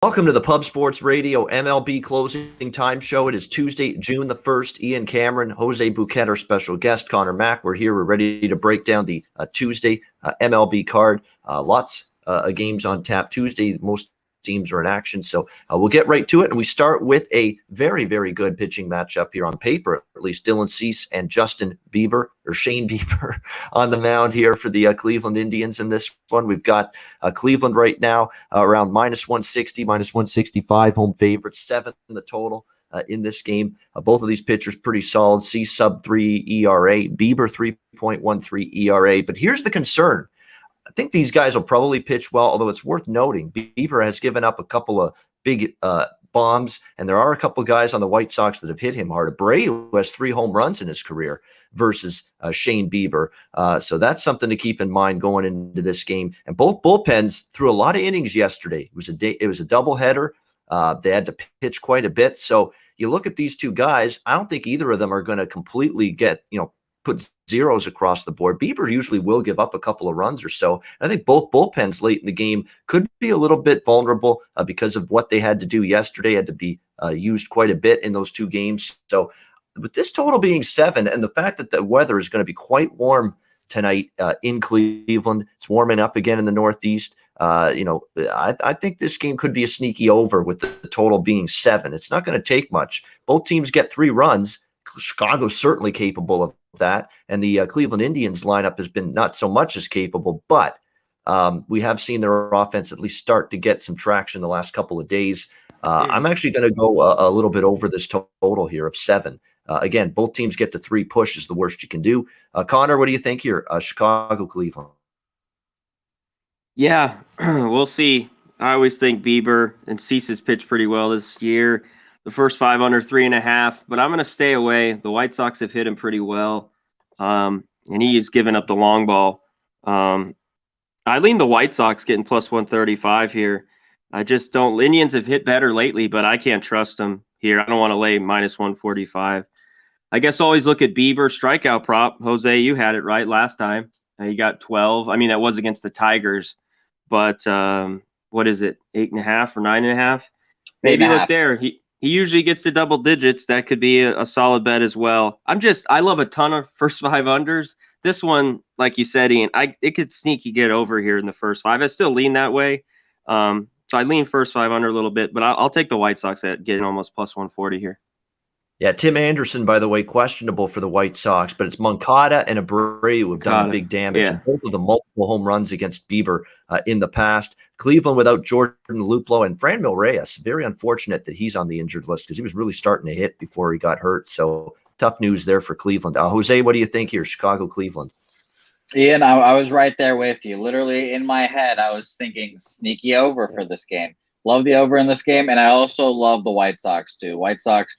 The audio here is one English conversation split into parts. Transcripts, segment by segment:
Welcome to the Pub Sports Radio MLB Closing Time Show. It is Tuesday, June the 1st. Ian Cameron, Jose Bouquett, our special guest, Conor Mac. We're here. We're ready to break down the Tuesday MLB card. Lots of games on tap Tuesday. Most teams are in action. So we'll get right to it. And we start with a very, very good pitching matchup here on paper, at least Dylan Cease and Justin Bieber, or Shane Bieber, on the mound here for the Cleveland Indians in this one. We've got Cleveland right now around minus 160, minus 165, home favorite, 7 in the total in this game. Both of these pitchers pretty solid. Cease sub-3 ERA, Bieber 3.13 ERA. But here's the concern. I think these guys will probably pitch well, although it's worth noting Bieber has given up a couple of big bombs, and there are a couple of guys on the White Sox that have hit him hard. Abreu has 3 home runs in his career versus Shane Bieber. So that's something to keep in mind going into this game. And both bullpens threw a lot of innings yesterday. It was a doubleheader. They had to pitch quite a bit. So you look at these two guys, I don't think either of them are going to completely put zeros across the board. Bieber usually will give up a couple of runs or so. I think both bullpens late in the game could be a little bit vulnerable because of what they had to do yesterday. Had to be used quite a bit in those two games. So with this total being 7 and the fact that the weather is going to be quite warm tonight in Cleveland, it's warming up again in the Northeast. I think this game could be a sneaky over with the total being 7. It's not going to take much. Both teams get 3 runs. Chicago's certainly capable of that, and the Cleveland Indians lineup has been not so much as capable, but we have seen their offense at least start to get some traction the last couple of days. I'm actually going to go a little bit over this total here of 7. Again, both teams get to 3 push is the worst you can do. Connor, what do you think here? Chicago, Cleveland. Yeah, we'll see. I always think Bieber and Cease has pitched pretty well this year. The first 5 under 3.5, but I'm going to stay away. The White Sox have hit him pretty well, and he's given up the long ball. I lean the White Sox getting plus 135 here. I just don't. Indians have hit better lately, but I can't trust them here. I don't want to lay minus 145. I guess always look at Bieber strikeout prop. Jose, you had it right last time. He got 12. I mean, that was against the Tigers, but what is it, 8.5 or 9.5? Maybe look there. He usually gets to double digits. That could be a solid bet as well. I love a ton of first 5 unders. This one, like you said, Ian, it could sneaky get over here in the first 5. I still lean that way. So I lean first 5 under a little bit, but I'll take the White Sox at getting almost plus 140 here. Yeah, Tim Anderson, by the way, questionable for the White Sox, but it's Moncada and Abreu who have done the big damage. Yeah. Both of the multiple home runs against Bieber in the past. Cleveland without Jordan Luplow and Franmil Reyes. Very unfortunate that he's on the injured list because he was really starting to hit before he got hurt. So tough news there for Cleveland. Jose, what do you think here? Chicago, Cleveland. Ian, I was right there with you. Literally in my head, I was thinking sneaky over for this game. Love the over in this game, and I also love the White Sox too. White Sox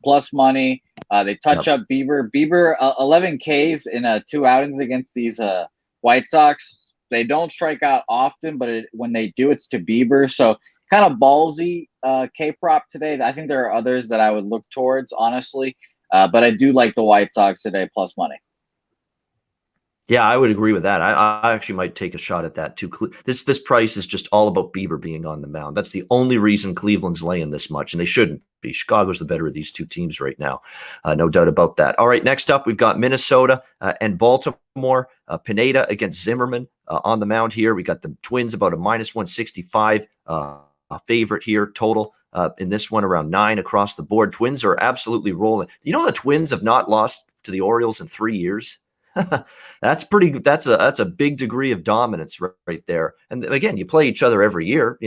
plus money. They touch up Bieber. Bieber 11 Ks in 2 outings against these White Sox. They don't strike out often, but when they do, it's to Bieber. So kind of ballsy K prop today. I think there are others that I would look towards, honestly. But I do like the White Sox today plus money. Yeah, I would agree with that. I actually might take a shot at that too. This price is just all about Bieber being on the mound. That's the only reason Cleveland's laying this much, and they shouldn't be. Chicago's the better of these two teams right now. No doubt about that. All right, next up, we've got Minnesota and Baltimore. Pineda against Zimmerman on the mound here. We got the Twins about a minus 165 favorite here total. In this one, around 9 across the board. Twins are absolutely rolling. You know the Twins have not lost to the Orioles in 3 years? That's a big degree of dominance right there. And again, you play each other every year.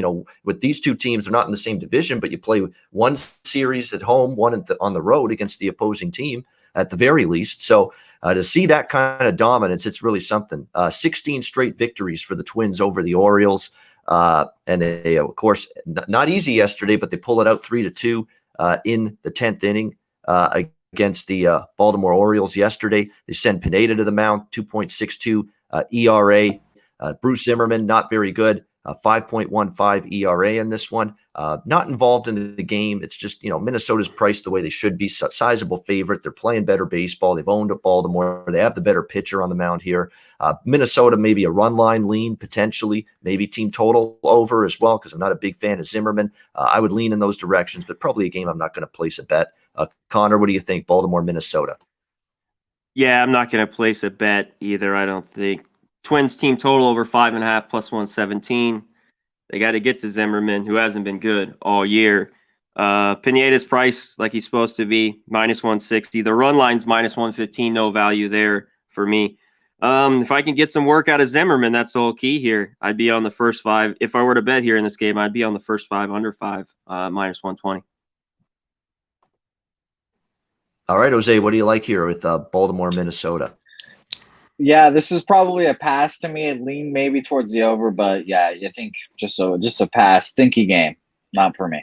With these two teams, they're not in the same division, but you play one series at home, one on the road against the opposing team at the very least. So to see that kind of dominance, it's really something. 16 straight victories for the Twins over the Orioles. And they, of course, not easy yesterday, but they pull it out 3-2 in the 10th inning against the Baltimore Orioles yesterday. They send Pineda to the mound, 2.62 ERA. Bruce Zimmerman, not very good. 5.15 ERA in this one. Not involved in the game. It's just, Minnesota's priced the way they should be. Sizable favorite. They're playing better baseball. They've owned up Baltimore. They have the better pitcher on the mound here. Minnesota, maybe a run line lean potentially, maybe team total over as well, because I'm not a big fan of Zimmerman. I would lean in those directions, but probably a game I'm not going to place a bet. Connor, what do you think? Baltimore, Minnesota. Yeah, I'm not going to place a bet either, I don't think. Twins team total over 5.5 plus 117. They got to get to Zimmerman, who hasn't been good all year. Pineda's price like he's supposed to be, minus 160. The run line's minus 115, no value there for me. If I can get some work out of Zimmerman, that's the whole key here. I'd be on the first 5. If I were to bet here in this game, I'd be on the first 5 under 5, minus 120. All right, Jose, what do you like here with Baltimore, Minnesota? Yeah, this is probably a pass to me. It leaned maybe towards the over, but yeah, I think just a pass. Stinky game, not for me.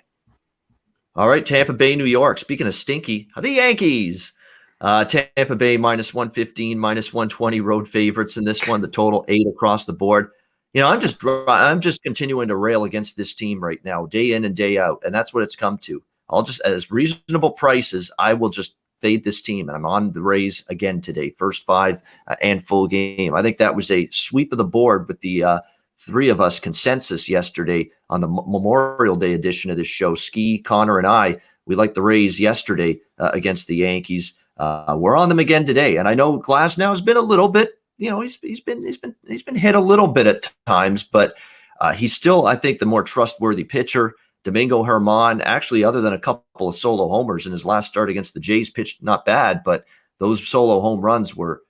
All right, Tampa Bay, New York. Speaking of stinky, the Yankees. Tampa Bay minus 115, minus 120 road favorites in this one. The total 8 across the board. I'm just continuing to rail against this team right now, day in and day out, and that's what it's come to. I'll just, as reasonable prices, I will just fade this team, and I'm on the Rays again today, first 5 and full game. I think that was a sweep of the board with the 3 of us consensus yesterday on the Memorial Day edition of this show. Ski, Connor, and I, we liked the Rays yesterday against the Yankees. We're on them again today, and I know Glasnow has been a little bit, he's been hit a little bit at times, but he's still, I think, the more trustworthy pitcher. Domingo Germán, actually, other than a couple of solo homers in his last start against the Jays, pitched not bad, but those solo home runs were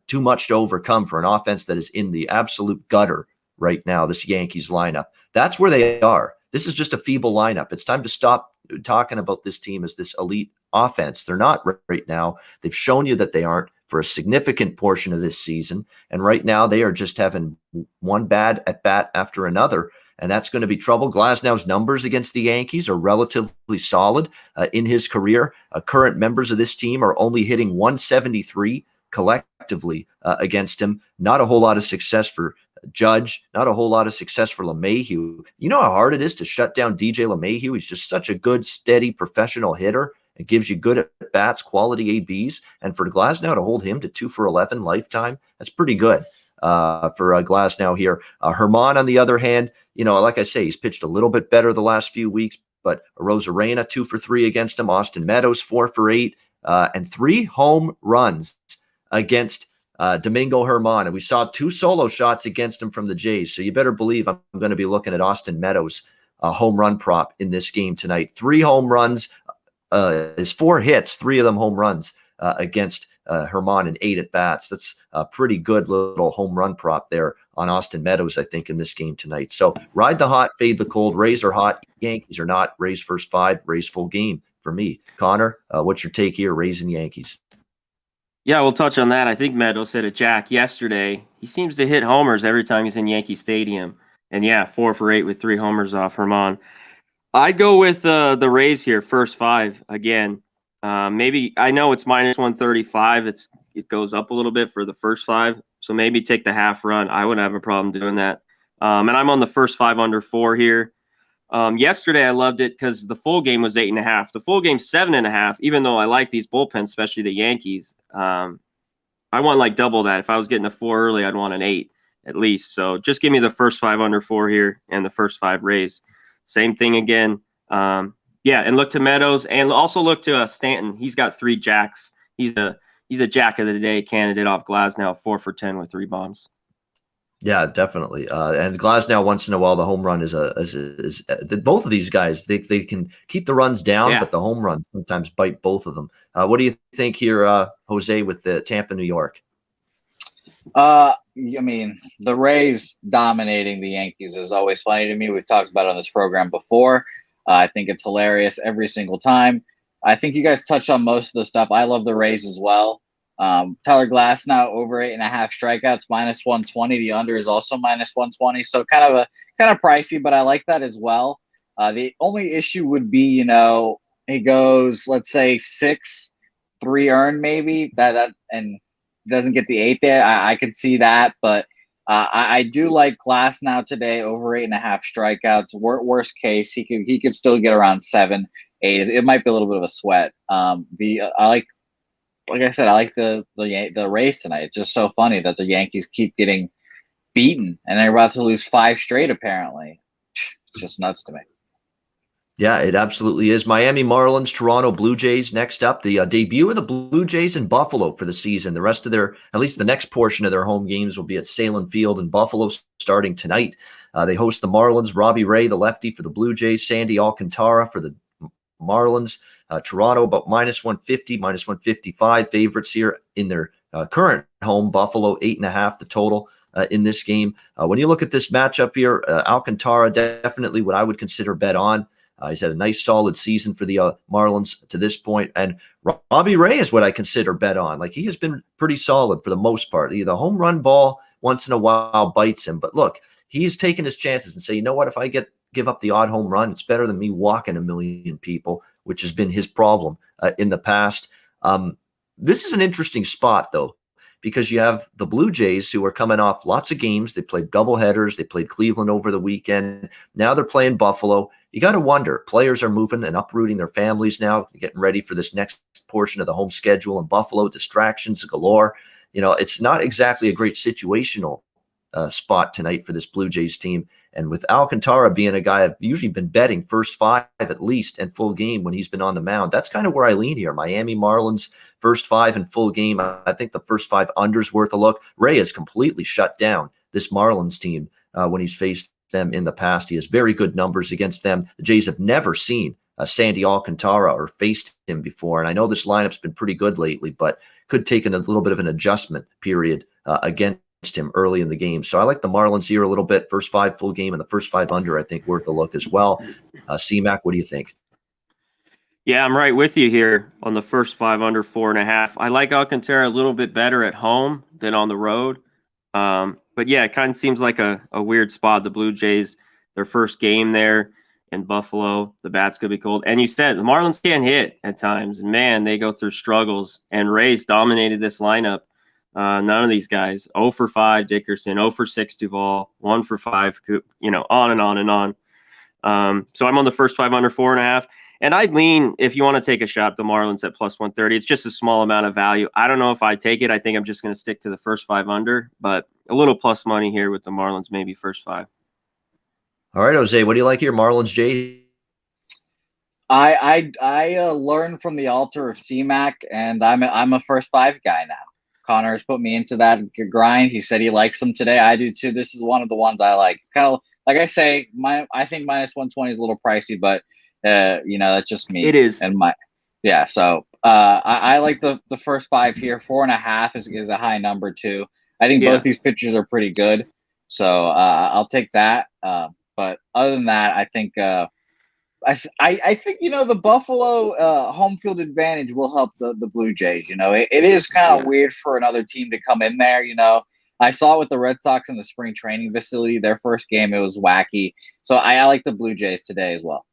too much to overcome for an offense that is in the absolute gutter right now, this Yankees lineup. That's where they are. This is just a feeble lineup. It's time to stop talking about this team as this elite offense. They're not right now. They've shown you that they aren't for a significant portion of this season, and right now they are just having one bad at bat after another. And that's going to be trouble. Glasnow's numbers against the Yankees are relatively solid in his career. Current members of this team are only hitting 173 collectively against him. Not a whole lot of success for Judge. Not a whole lot of success for LeMahieu. You know how hard it is to shut down DJ LeMahieu? He's just such a good, steady, professional hitter. It gives you good at bats, quality ABs. And for Glasnow to hold him to 2 for 11 lifetime, that's pretty good. For Glasnow here. Germán, on the other hand, like I say, he's pitched a little bit better the last few weeks, but Rosarena 2 for 3 against him. Austin Meadows 4 for 8, and 3 home runs against Domingo Germán. And we saw 2 solo shots against him from the Jays. So you better believe I'm going to be looking at Austin Meadows' home run prop in this game tonight. 3 home runs, his 4 hits, 3 of them home runs against Germán in 8 at bats. That's a pretty good little home run prop there on Austin Meadows, I think, in this game tonight. So ride the hot, fade the cold. Rays are hot, Yankees are not. Rays first 5, Rays full game for me. Connor, what's your take here? Rays and Yankees. Yeah, we'll touch on that. I think Meadows hit a jack yesterday. He seems to hit homers every time he's in Yankee Stadium. And yeah, 4 for 8 with 3 homers off Germán. I'd go with the Rays here, first 5 again. Maybe, I know it's minus 135. It goes up a little bit for the first 5. So maybe take the half run. I wouldn't have a problem doing that. And I'm on the first 5 under 4 here. Yesterday I loved it because the full game was 8.5. The full game's 7.5. Even though I like these bullpens, especially the Yankees, I want like double that. If I was getting a 4 early, I'd want an 8 at least. So just give me the first 5 under 4 here and the first 5 Rays. Same thing again. Yeah, and look to Meadows, and also look to Stanton. He's got 3 jacks. He's a jack of the day candidate off Glasnow, 4 for 10 with 3 bombs. Yeah, definitely. And Glasnow, once in a while, the home run is both of these guys. They can keep the runs down, but the home runs sometimes bite both of them. What do you think here, Jose, with the Tampa, New York? I mean, the Rays dominating the Yankees is always funny to me. We've talked about it on this program before. I think it's hilarious every single time. I think you guys touched on most of the stuff. I love the Rays as well. Tyler Glasnow over 8.5 strikeouts, minus 120. The under is also minus 120. So kind of pricey, but I like that as well. The only issue would be, he goes, let's say 6, 3 earned maybe that and doesn't get the 8 there. I could see that, but I do like Glass now today over 8.5 strikeouts. Worst case, he could still get around 7, 8. It might be a little bit of a sweat. Like I said, I like the race tonight. It's just so funny that the Yankees keep getting beaten and they're about to lose 5 straight. Apparently, it's just nuts to me. Yeah, it absolutely is. Miami Marlins, Toronto Blue Jays next up. The debut of the Blue Jays in Buffalo for the season. The rest of at least the next portion of their home games will be at Salem Field in Buffalo starting tonight. They host the Marlins. Robbie Ray, the lefty for the Blue Jays. Sandy Alcantara for the Marlins. Toronto about -150, -155 favorites here in their current home. Buffalo 8.5 the total in this game. When you look at this matchup here, Alcantara definitely what I would consider bet on. He's had a nice, solid season for the Marlins to this point. And Robbie Ray is what I consider bet on. Like, he has been pretty solid for the most part. The home run ball once in a while bites him. But look, he's taken his chances and say, you know what, if I give up the odd home run, it's better than me walking a million people, which has been his problem in the past. This is an interesting spot, though, because you have the Blue Jays who are coming off lots of games. They played doubleheaders. They played Cleveland over the weekend. Now they're playing Buffalo. You got to wonder, players are moving and uprooting their families now, getting ready for this next portion of the home schedule in Buffalo, distractions galore. It's not exactly a great situational spot tonight for this Blue Jays team. And with Alcantara being a guy I've usually been betting first 5 at least and full game when he's been on the mound, that's kind of where I lean here. Miami Marlins first 5 and full game. I think the first 5 under's worth a look. Ray has completely shut down this Marlins team when he's faced them in the past. He has very good numbers against them. The Jays have never seen Sandy Alcantara or faced him before. And I know this lineup's been pretty good lately, but could take a little bit of an adjustment period against him early in the game. So I like the Marlins here a little bit. First 5 full game and the first 5 under, I think, worth a look as well. C-Mac, what do you think? Yeah, I'm right with you here on the first 5 under 4.5. I like Alcantara a little bit better at home than on the road. But yeah, it kind of seems like a weird spot. The Blue Jays, their first game there in Buffalo, the bats could be cold. And you said the Marlins can't hit at times. And man, they go through struggles. And Rays dominated this lineup. None of these guys. 0 for 5 Dickerson, 0 for 6 Duvall, 1 for 5, on and on and on. So I'm on the first 5 under 4.5. And I'd lean, if you want to take a shot, the Marlins at +130. It's just a small amount of value. I don't know if I take it. I think I'm just going to stick to the first 5 under, but a little plus money here with the Marlins, maybe first 5. All right, Jose, what do you like here? Marlins, Jay? I learned from the altar of C-Mac, and I'm a first 5 guy now. Connor has put me into that grind. He said he likes them today. I do too. This is one of the ones I like. It's kind of like I say, I think -120 is a little pricey, but that's just me. It is. And so I like the first 5 here. 4.5 is a high number too. I think both these pitchers are pretty good, so I'll take that. But other than that, I think I think the Buffalo home field advantage will help the Blue Jays. It is kind of weird for another team to come in there. I saw it with the Red Sox in the spring training facility. Their first game, it was wacky. So I like the Blue Jays today as well.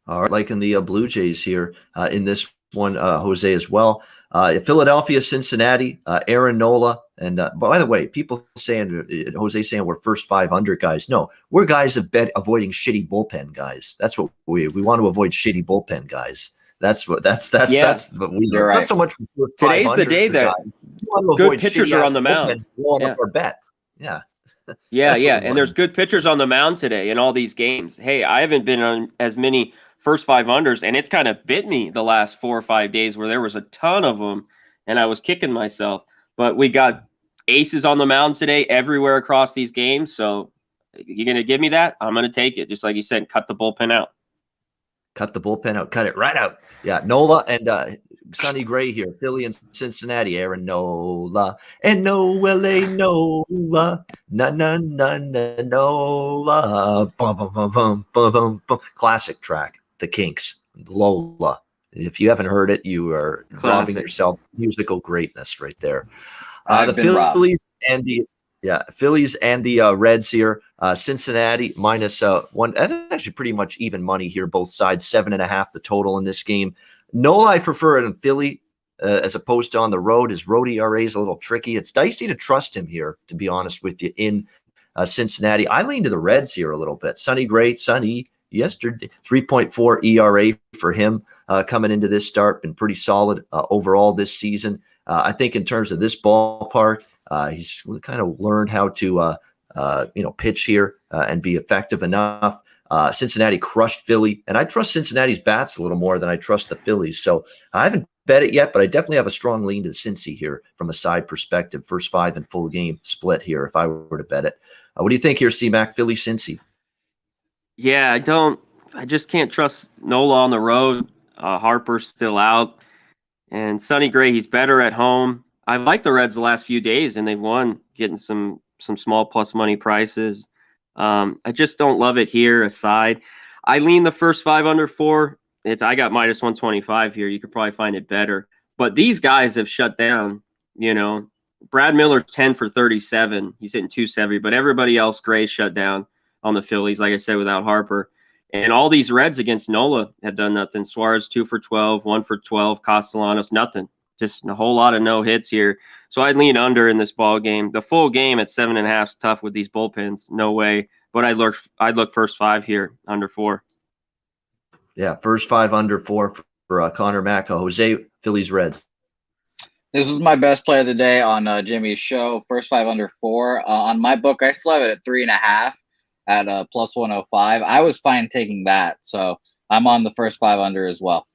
All right, liking the Blue Jays here in this one, Jose, as well. Philadelphia, Cincinnati, Aaron Nola. And by the way, people saying, Jose saying we're first 5 under guys. No, we're guys of avoiding shitty bullpen guys. That's what we want to avoid shitty bullpen guys. That's what we do. It's not so much today's the day that good pitchers are on the mound. Blowing up our bet. Yeah. Yeah. And there's good pitchers on the mound today in all these games. Hey, I haven't been on as many first 5 unders, and it's kind of bit me the last 4 or 5 days where there was a ton of them, and I was kicking myself. But we got aces on the mound today everywhere across these games. So you're going to give me that? I'm going to take it. Just like you said, cut the bullpen out. Cut the bullpen out. Cut it right out. Yeah, Nola and Sonny Gray here. Philly and Cincinnati. Aaron Nola. And Nola. Na, Nola. Bum, bum, bum, bum, bum, bum, bum. Classic track. The Kinks. Lola. If you haven't heard it, you are robbing yourself musical greatness right there. The Phillies and the Reds here. Cincinnati -1. That's actually pretty much even money here. Both sides 7.5 the total in this game. Nola I prefer in Philly as opposed to on the road. His road ERA is a little tricky. It's dicey to trust him here, to be honest with you, in Cincinnati. I lean to the Reds here a little bit. Sonny yesterday, 3.4 ERA for him coming into this start. Been pretty solid overall this season. I think in terms of this ballpark, he's kind of learned how to pitch here and be effective enough. Cincinnati crushed Philly, and I trust Cincinnati's bats a little more than I trust the Phillies. So I haven't bet it yet, but I definitely have a strong lean to Cincy here from a side perspective. First 5 and full game split here if I were to bet it. What do you think here, C-Mac, Philly, Cincy? Yeah, I just can't trust Nola on the road. Harper's still out. And Sonny Gray, he's better at home. I like the Reds the last few days, and they've won, getting some small plus money prices. I just don't love it here aside. I lean the first 5 under 4. I got minus 125 here. You could probably find it better. But these guys have shut down, Brad Miller's 10 for 37. He's hitting 270, but everybody else, Gray, shut down on the Phillies, like I said, without Harper. And all these Reds against Nola have done nothing. Suarez 2 for 12, 1 for 12, Castellanos, nothing. Just a whole lot of no hits here. So I'd lean under in this ball game. The full game at 7.5 is tough with these bullpens. No way. But I'd look first 5 here, under 4. Yeah, first 5 under 4 for Conor Mac. Jose, Phillies, Reds. This was my best play of the day on Jimmy's show. First 5 under 4. On my book, I still have it at 3.5 at plus 105. I was fine taking that. So I'm on the first 5 under as well.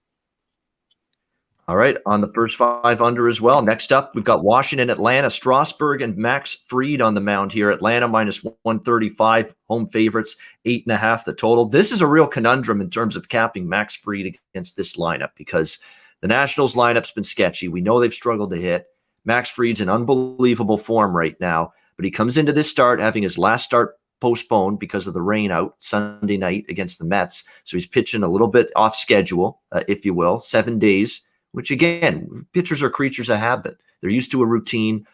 All right, on the first 5 under as well. Next up, we've got Washington, Atlanta, Strasburg, and Max Fried on the mound here. Atlanta minus 135, home favorites, 8.5 the total. This is a real conundrum in terms of capping Max Fried against this lineup because the Nationals lineup's been sketchy. We know they've struggled to hit. Max Fried's in unbelievable form right now, but he comes into this start having his last start postponed because of the rain out Sunday night against the Mets. So he's pitching a little bit off schedule, if you will, 7 days. Which, again, pitchers are creatures of habit. They're used to a routine.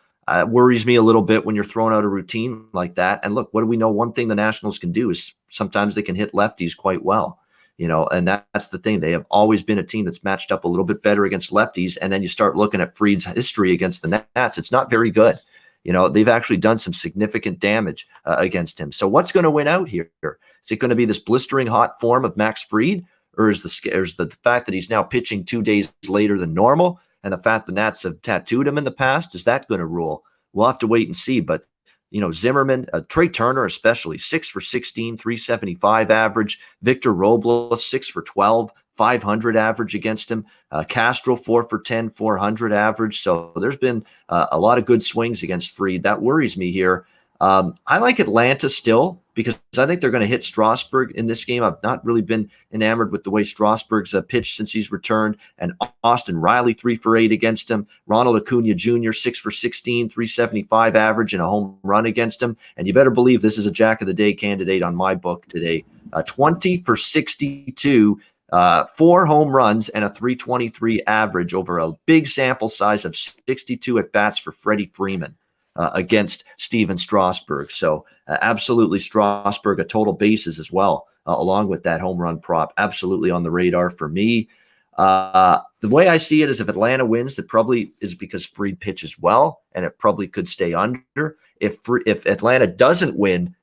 Worries me a little bit when you're throwing out a routine like that. And look, what do we know? One thing the Nationals can do is sometimes they can hit lefties quite well. And that's the thing. They have always been a team that's matched up a little bit better against lefties. And then you start looking at Fried's history against the Nats. It's not very good. They've actually done some significant damage against him. So what's going to win out here? Is it going to be this blistering hot form of Max Fried? Or is the fact that he's now pitching 2 days later than normal and the fact the Nats have tattooed him in the past, is that going to rule? We'll have to wait and see. But, Zimmerman, Trey Turner especially, 6 for 16, 375 average. Victor Robles, 6 for 12, 500 average against him. Castro, 4 for 10, 400 average. So there's been a lot of good swings against Fried. That worries me here. I like Atlanta still because I think they're going to hit Strasburg in this game. I've not really been enamored with the way Strasburg's pitched since he's returned. And Austin Riley, 3 for 8 against him. Ronald Acuna Jr., 6 for 16, 375 average and a home run against him. And you better believe this is a Jack of the Day candidate on my book today. 20 for 62, 4 home runs and a 323 average over a big sample size of 62 at-bats for Freddie Freeman. Against Steven Strasburg. So absolutely Strasburg, a total bases as well, along with that home run prop. Absolutely on the radar for me. The way I see it is if Atlanta wins, it probably is because Fried pitches well, and it probably could stay under. If Atlanta doesn't win,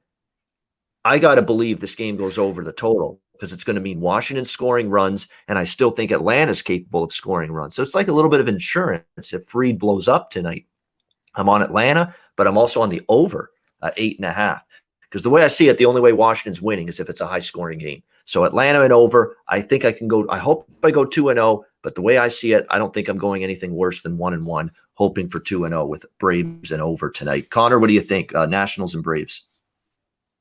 I got to believe this game goes over the total because it's going to mean Washington scoring runs, and I still think Atlanta's capable of scoring runs. So it's like a little bit of insurance if Fried blows up tonight. I'm on Atlanta, but I'm also on the over 8.5 because the way I see it, the only way Washington's winning is if it's a high-scoring game. So Atlanta and over, I think I can go. I hope I go 2-0, but the way I see it, I don't think I'm going anything worse than 1-1, hoping for 2-0 with Braves and over tonight. Connor, what do you think? Nationals and Braves.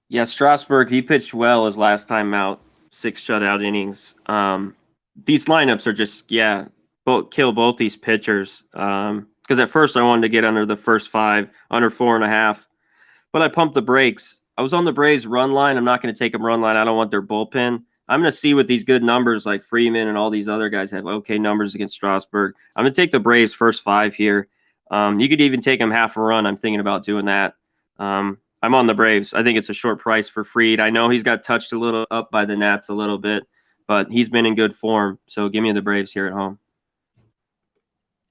Yeah, Strasburg, he pitched well his last time out, 6 shutout innings. These lineups are just, kill both these pitchers. Because at first I wanted to get under the first 5, under 4.5, but I pumped the brakes. I was on the Braves run line. I'm not going to take them run line. I don't want their bullpen. I'm going to see what these good numbers like Freeman and all these other guys have okay numbers against Strasburg. I'm going to take the Braves first 5 here. You could even take them half a run. I'm thinking about doing that. I'm on the Braves. I think it's a short price for Fried. I know he's got touched a little up by the Nats a little bit, but he's been in good form. So give me the Braves here at home.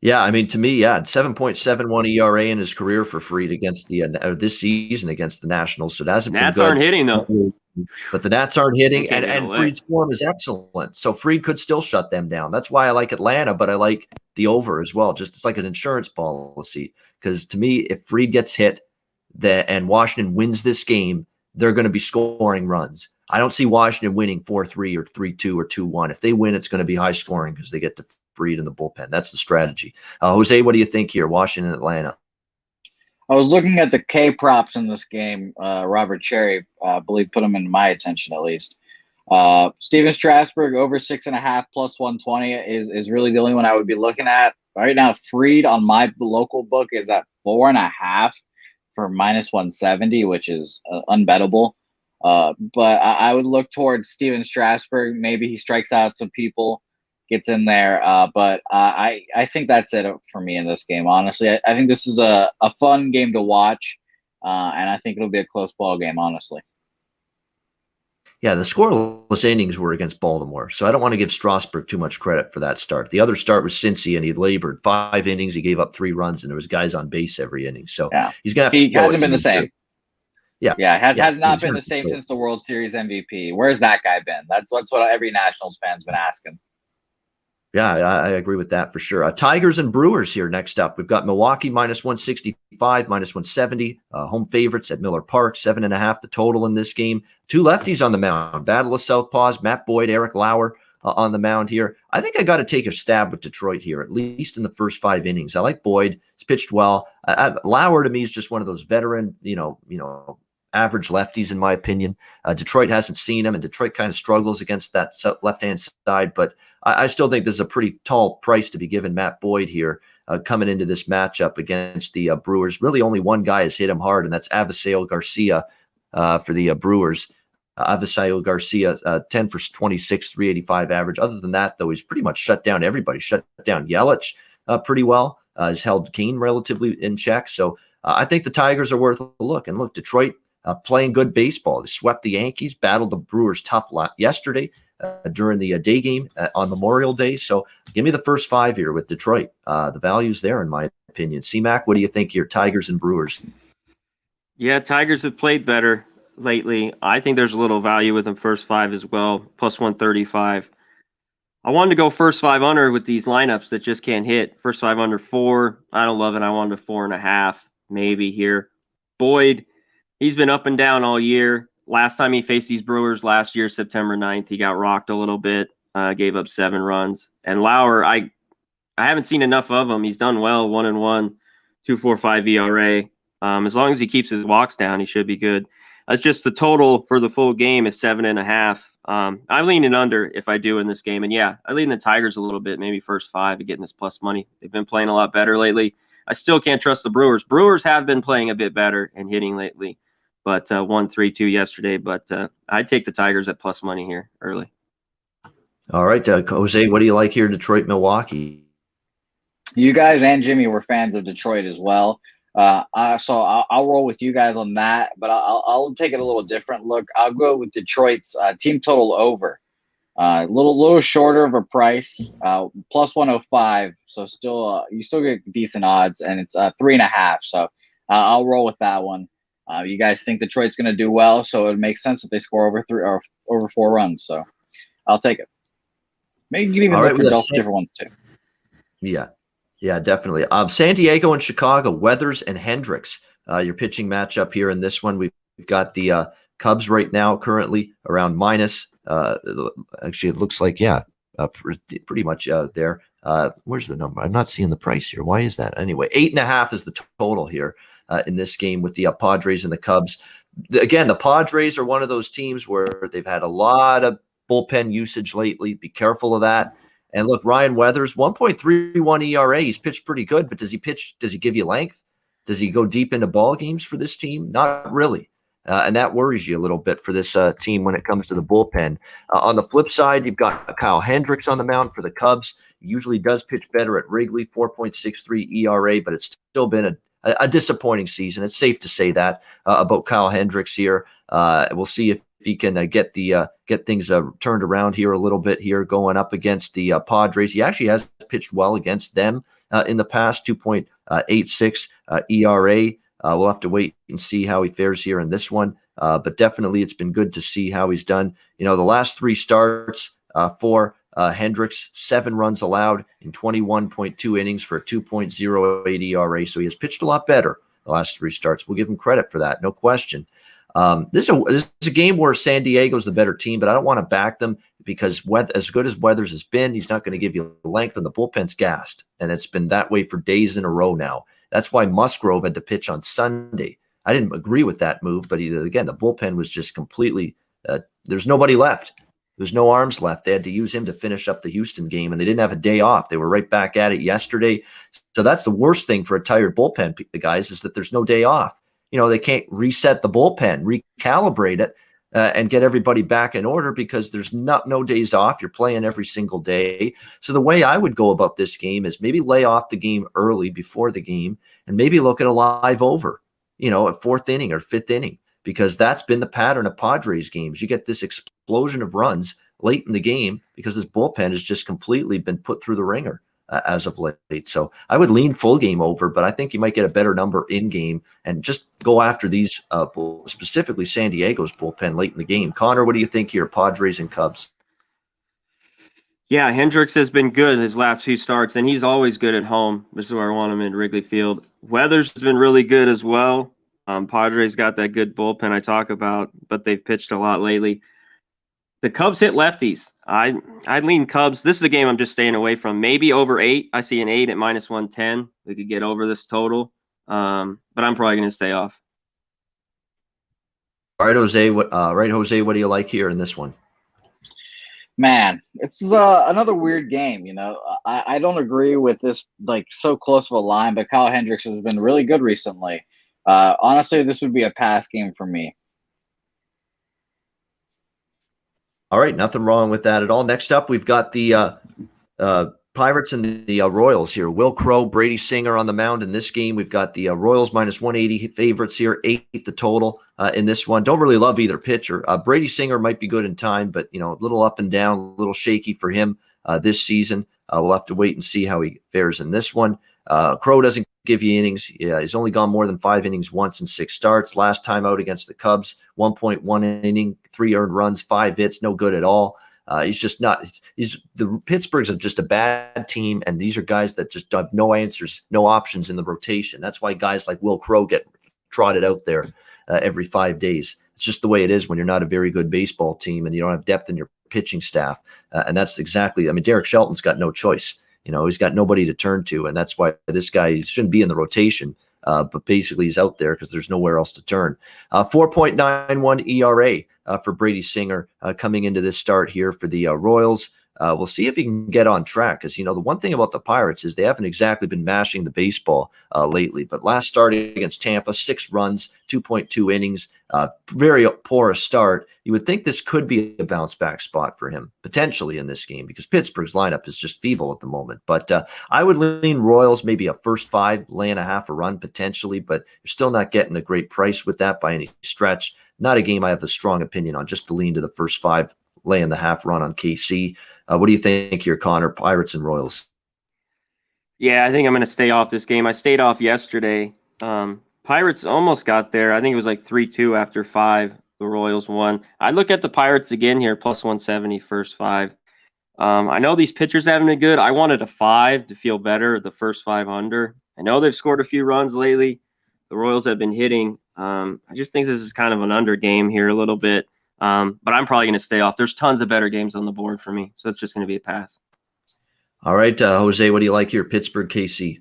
Yeah, I mean, to me, yeah, 7.71 ERA in his career for Fried against the this season against the Nationals. So it hasn't been Nats good. aren't hitting though. But the Nats aren't hitting, They can't get and away. Fried's form is excellent. So Fried could still shut them down. That's why I like Atlanta, but I like the over as well. Just it's like an insurance policy. Because to me, if Fried gets hit and Washington wins this game, they're going to be scoring runs. I don't see Washington winning 4-3 or 3-2 or 2-1. If they win, it's going to be high scoring because they get to Fried in the bullpen. That's the strategy. Jose, what do you think here? Washington, Atlanta. I was looking at the K props in this game. Robert Cherry, I believe, put them in my attention at least. Steven Strasburg over 6.5 plus 120 is really the only one I would be looking at right now. Fried on my local book is at 4.5 for minus 170, which is unbettable. But I would look towards Steven Strasburg. Maybe he strikes out some people, gets in there. But I think that's it for me in this game. Honestly, I think this is a fun game to watch, and I think it'll be a close ball game. Honestly. Yeah, the scoreless innings were against Baltimore, so I don't want to give Strasburg too much credit for that start. The other start was Cincy, and he labored 5 innings. He gave up 3 runs, and there was guys on base every inning. So yeah, he's gonna. He hasn't been the same. Yeah, has not been the same since the World Series MVP. Where's that guy been? That's what every Nationals fan's been asking. Yeah, I agree with that for sure. Tigers and Brewers here next up. We've got Milwaukee minus 165, minus 170. Home favorites at Miller Park, 7.5 the total in this game. 2 lefties on the mound. Battle of Southpaws, Matt Boyd, Eric Lauer on the mound here. I think I got to take a stab with Detroit here, at least in the first 5 innings. I like Boyd. He's pitched well. Lauer to me is just one of those veteran, average lefties in my opinion. Detroit hasn't seen him, and Detroit kind of struggles against that left-hand side, but I still think there's a pretty tall price to be given Matt Boyd here coming into this matchup against the Brewers. Really only one guy has hit him hard, and that's Avisail Garcia for the Brewers. Avisail Garcia, 10 for 26, 385 average. Other than that, though, he's pretty much shut down everybody. Shut down Yelich pretty well. Has held Kane relatively in check. So I think the Tigers are worth a look. And look, Detroit playing good baseball. They swept the Yankees, battled the Brewers tough yesterday during the day game on Memorial Day. So give me the first 5 here with Detroit. The value's there, in my opinion. C-Mac, what do you think here? Tigers and Brewers. Yeah, Tigers have played better lately. I think there's a little value with them first 5 as well, plus 135. I wanted to go first 5 under with these lineups that just can't hit. First 5 under 4. I don't love it. I wanted a 4.5 maybe here. Boyd, he's been up and down all year. Last time he faced these Brewers last year, September 9th, he got rocked a little bit, gave up 7 runs. And Lauer, I haven't seen enough of him. He's done well, 1-1, 2.45 ERA. As long as he keeps his walks down, he should be good. That's just the total for the full game is 7.5. I'm leaning under if I do in this game. And yeah, I lean the Tigers a little bit, maybe first 5 and getting this plus money. They've been playing a lot better lately. I still can't trust the Brewers. Brewers have been playing a bit better and hitting lately, but 1-3-2 yesterday. But I'd take the Tigers at plus money here early. All right, Jose, what do you like here, Detroit, Milwaukee? You guys and Jimmy were fans of Detroit as well. So I'll roll with you guys on that, but I'll take it a little different look. I'll go with Detroit's team total over. A little shorter of a price, plus 105. So still, you still get decent odds, and it's 3.5. So I'll roll with that one. You guys think Detroit's going to do well, so it makes sense if they score over 3 or over 4 runs. So I'll take it. Maybe you can even look for different ones too. Yeah, definitely. San Diego and Chicago, Weathers and Hendricks. Your pitching matchup here in this one. We've got the Cubs right now currently around minus. Actually, it looks like, pretty much there. Where's the number? I'm not seeing the price here. Why is that? Anyway, 8.5 is the total here in this game with the Padres and the Cubs. Again, the Padres are one of those teams where they've had a lot of bullpen usage lately. Be careful of that. And look, Ryan Weathers, 1.31 ERA. He's pitched pretty good, but does he give you length? Does he go deep into ball games for this team? Not really. And that worries you a little bit for this team when it comes to the bullpen. On the flip side, you've got Kyle Hendricks on the mound for the Cubs. He usually does pitch better at Wrigley, 4.63 ERA, but it's still been a disappointing season. It's safe to say that about Kyle Hendricks here. We'll see if he can get things turned around here a little bit here going up against the Padres. He actually has pitched well against them in the past, 2.86 ERA. We'll have to wait and see how he fares here in this one. But definitely it's been good to see how he's done. The last 3 starts for Hendricks, 7 runs allowed in 21.2 innings for a 2.08 ERA. So he has pitched a lot better the last 3 starts. We'll give him credit for that, no question. This is a game where San Diego's the better team, but I don't want to back them because as good as Weathers has been, he's not going to give you length, and the bullpen's gassed. And it's been that way for days in a row now. That's why Musgrove had to pitch on Sunday. I didn't agree with that move, but again, the bullpen was just completely there's nobody left. There's no arms left. They had to use him to finish up the Houston game, and they didn't have a day off. They were right back at it yesterday. So that's the worst thing for a tired bullpen, guys, is that there's no day off. They can't reset the bullpen, recalibrate it, and get everybody back in order because there's no days off. You're playing every single day. So the way I would go about this game is maybe lay off the game early before the game and maybe look at a live over, at 4th inning or 5th inning, because that's been the pattern of Padres games. You get this explosion of runs late in the game because this bullpen has just completely been put through the ringer as of late. So I would lean full game over, but I think you might get a better number in game and just go after these, specifically San Diego's bullpen late in the game. Connor, what do you think here, Padres and Cubs? Yeah, Hendricks has been good his last few starts, and he's always good at home. This is where I want him in Wrigley Field. Weathers has been really good as well. Padres got that good bullpen I talk about, but they've pitched a lot lately. The Cubs hit lefties. I'd lean Cubs. This is a game I'm just staying away from. Maybe over 8. I see an 8 at -110. We could get over this total, but I'm probably going to stay off. All right, Jose. What do you like here in this one? Man, it's another weird game. I don't agree with this so close of a line, but Kyle Hendricks has been really good recently. Honestly, this would be a pass game for me. All right, nothing wrong with that at all. Next up, we've got the Pirates and the Royals here. Will Crow, Brady Singer on the mound in this game. We've got the Royals -180 favorites here, 8 the total in this one. Don't really love either pitcher. Brady Singer might be good in time, but a little up and down, a little shaky for him this season. We'll have to wait and see how he fares in this one. Crow doesn't give you innings. Yeah, he's only gone more than 5 innings once in 6 starts. Last time out against the Cubs, 1.1 inning, 3 earned runs, 5 hits, no good at all. He's just not. The Pittsburgh's just a bad team, and these are guys that just have no answers, no options in the rotation. That's why guys like Will Crow get trotted out there every 5 days. It's just the way it is when you're not a very good baseball team and you don't have depth in your pitching staff. And that's exactly. Derek Shelton's got no choice. He's got nobody to turn to, and that's why this guy shouldn't be in the rotation. But basically he's out there because there's nowhere else to turn. 4.91 ERA for Brady Singer coming into this start here for the Royals. We'll see if he can get on track because, the one thing about the Pirates is they haven't exactly been mashing the baseball lately. But last start against Tampa, 6 runs, 2.2 innings, very poor a start. You would think this could be a bounce back spot for him potentially in this game because Pittsburgh's lineup is just feeble at the moment. But I would lean Royals, maybe a first 5, lay and a half a run potentially, but you're still not getting a great price with that by any stretch. Not a game I have a strong opinion on, just to lean to the first 5, lay and the half run on KC. What do you think here, Connor? Pirates and Royals? Yeah, I think I'm going to stay off this game. I stayed off yesterday. Pirates almost got there. I think it was like 3-2 after 5. The Royals won. I look at the Pirates again here, +170 first 5. I know these pitchers haven't been good. I wanted a 5 to feel better, the first 5 under. I know they've scored a few runs lately. The Royals have been hitting. I just think this is kind of an under game here a little bit. But I'm probably going to stay off. There's tons of better games on the board for me, so it's just going to be a pass. All right, Jose, what do you like here? Pittsburgh, KC.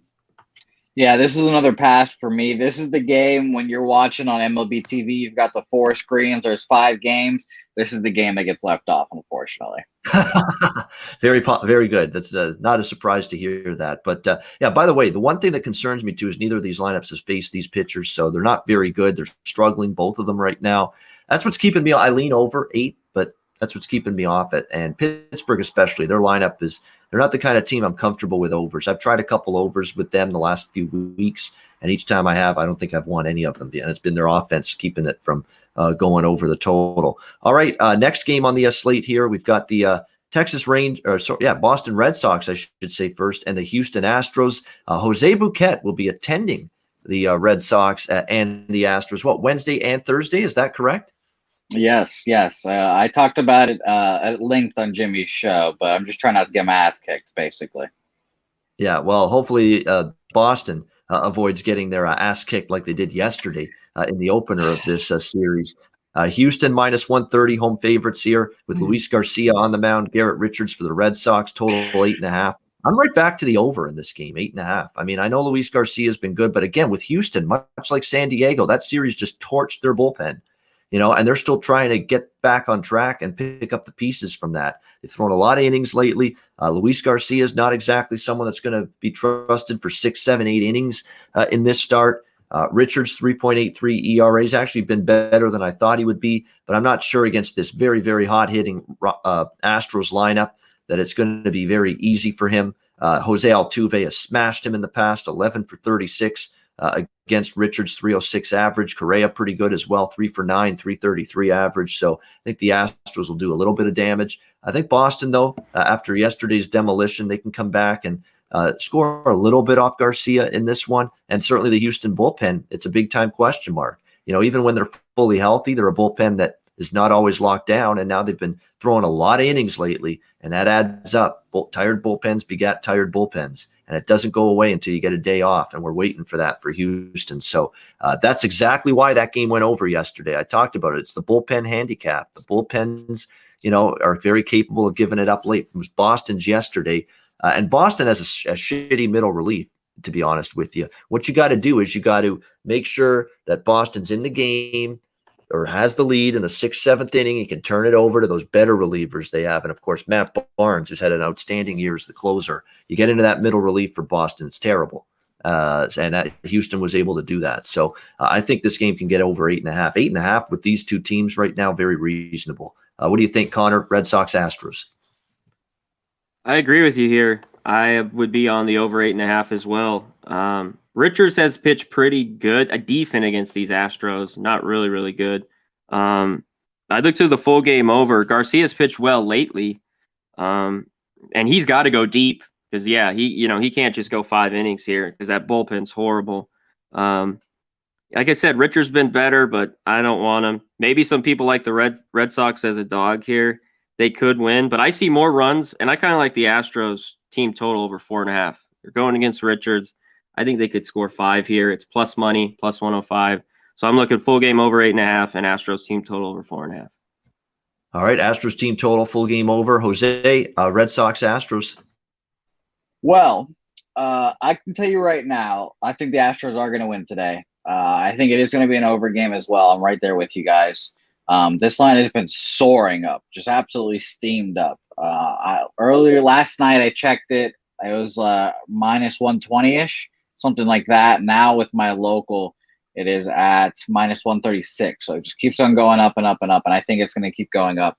Yeah, this is another pass for me. This is the game when you're watching on MLB TV. You've got the 4 screens. There's 5 games. This is the game that gets left off, unfortunately. Very good. That's not a surprise to hear that. But, yeah, by the way, the one thing that concerns me, too, is neither of these lineups has faced these pitchers, so they're not very good. They're struggling, both of them right now. That's what's keeping me. I lean over 8, but That's what's keeping me off it. And Pittsburgh especially, their lineup they're not the kind of team I'm comfortable with overs. I've tried a couple overs with them the last few weeks, and each time I don't think I've won any of them. And it's been their offense keeping it from going over the total. All right, next game on the slate here, we've got the Boston Red Sox, I should say first, and the Houston Astros. Jose Bouquett will be attending the Red Sox and the Astros. Wednesday and Thursday? Is that correct? Yes. I talked about it at length on Jimmy's show, but I'm just trying not to get my ass kicked, basically. Yeah, well, hopefully Boston avoids getting their ass kicked like they did yesterday in the opener of this series. Houston minus 130 home favorites here with Luis Garcia on the mound, Garrett Richards for the Red Sox, total 8.5. I'm right back to the over in this game, 8.5. I mean, I know Luis Garcia has been good, but again, with Houston, much like San Diego, that series just torched their bullpen. And they're still trying to get back on track and pick up the pieces from that. They've thrown a lot of innings lately. Luis Garcia is not exactly someone that's going to be trusted for 6, 7, 8 innings in this start. Richards' 3.83 ERA has actually been better than I thought he would be, but I'm not sure against this very, very hot-hitting Astros lineup that it's going to be very easy for him. Jose Altuve has smashed him in the past, 11 for 36. Against Richards, 306 average. Correa pretty good as well, 3 for 9, 333 average. So I think the Astros will do a little bit of damage. I think Boston, though, after yesterday's demolition, they can come back and score a little bit off Garcia in this one. And certainly the Houston bullpen, it's a big-time question mark. Even when they're fully healthy, they're a bullpen that is not always locked down, and now they've been throwing a lot of innings lately, and that adds up. Tired bullpens begat tired bullpens, and it doesn't go away until you get a day off, and we're waiting for that for Houston. So that's exactly why that game went over yesterday. I talked about it. It's the bullpen handicap. The bullpens, are very capable of giving it up late. It was Boston's yesterday, and Boston has a shitty middle relief, to be honest with you. What you got to do is you got to make sure that Boston's in the game or has the lead in the 6th, 7th inning. He can turn it over to those better relievers they have. And, of course, Matt Barnes, who's had an outstanding year as the closer. You get into that middle relief for Boston, it's terrible. And Houston was able to do that. So I think this game can get over 8.5. 8.5 with these two teams right now, very reasonable. What do you think, Connor? Red Sox, Astros? I agree with you here. I would be on the over 8.5 as well. Richards has pitched pretty good, decent against these Astros. Not really, really good. I looked through the full game over. Garcia's pitched well lately, and he's got to go deep because he can't just go 5 innings here because that bullpen's horrible. Like I said, Richards been better, but I don't want him. Maybe some people like the Red Sox as a dog here. They could win, but I see more runs, and I kind of like the Astros team total over 4.5. They're going against Richards. I think they could score 5 here. It's plus money, plus 105. So I'm looking full game over 8.5 and Astros team total over 4.5. All right, Astros team total, full game over. Jose, Red Sox, Astros. Well, I can tell you right now, I think the Astros are going to win today. I think it is going to be an over game as well. I'm right there with you guys. This line has been soaring up, just absolutely steamed up. Earlier last night, I checked it. It was minus 120-ish, something like that. Now with my local, it is at minus 136. So it just keeps on going up and up and up, and I think it's going to keep going up.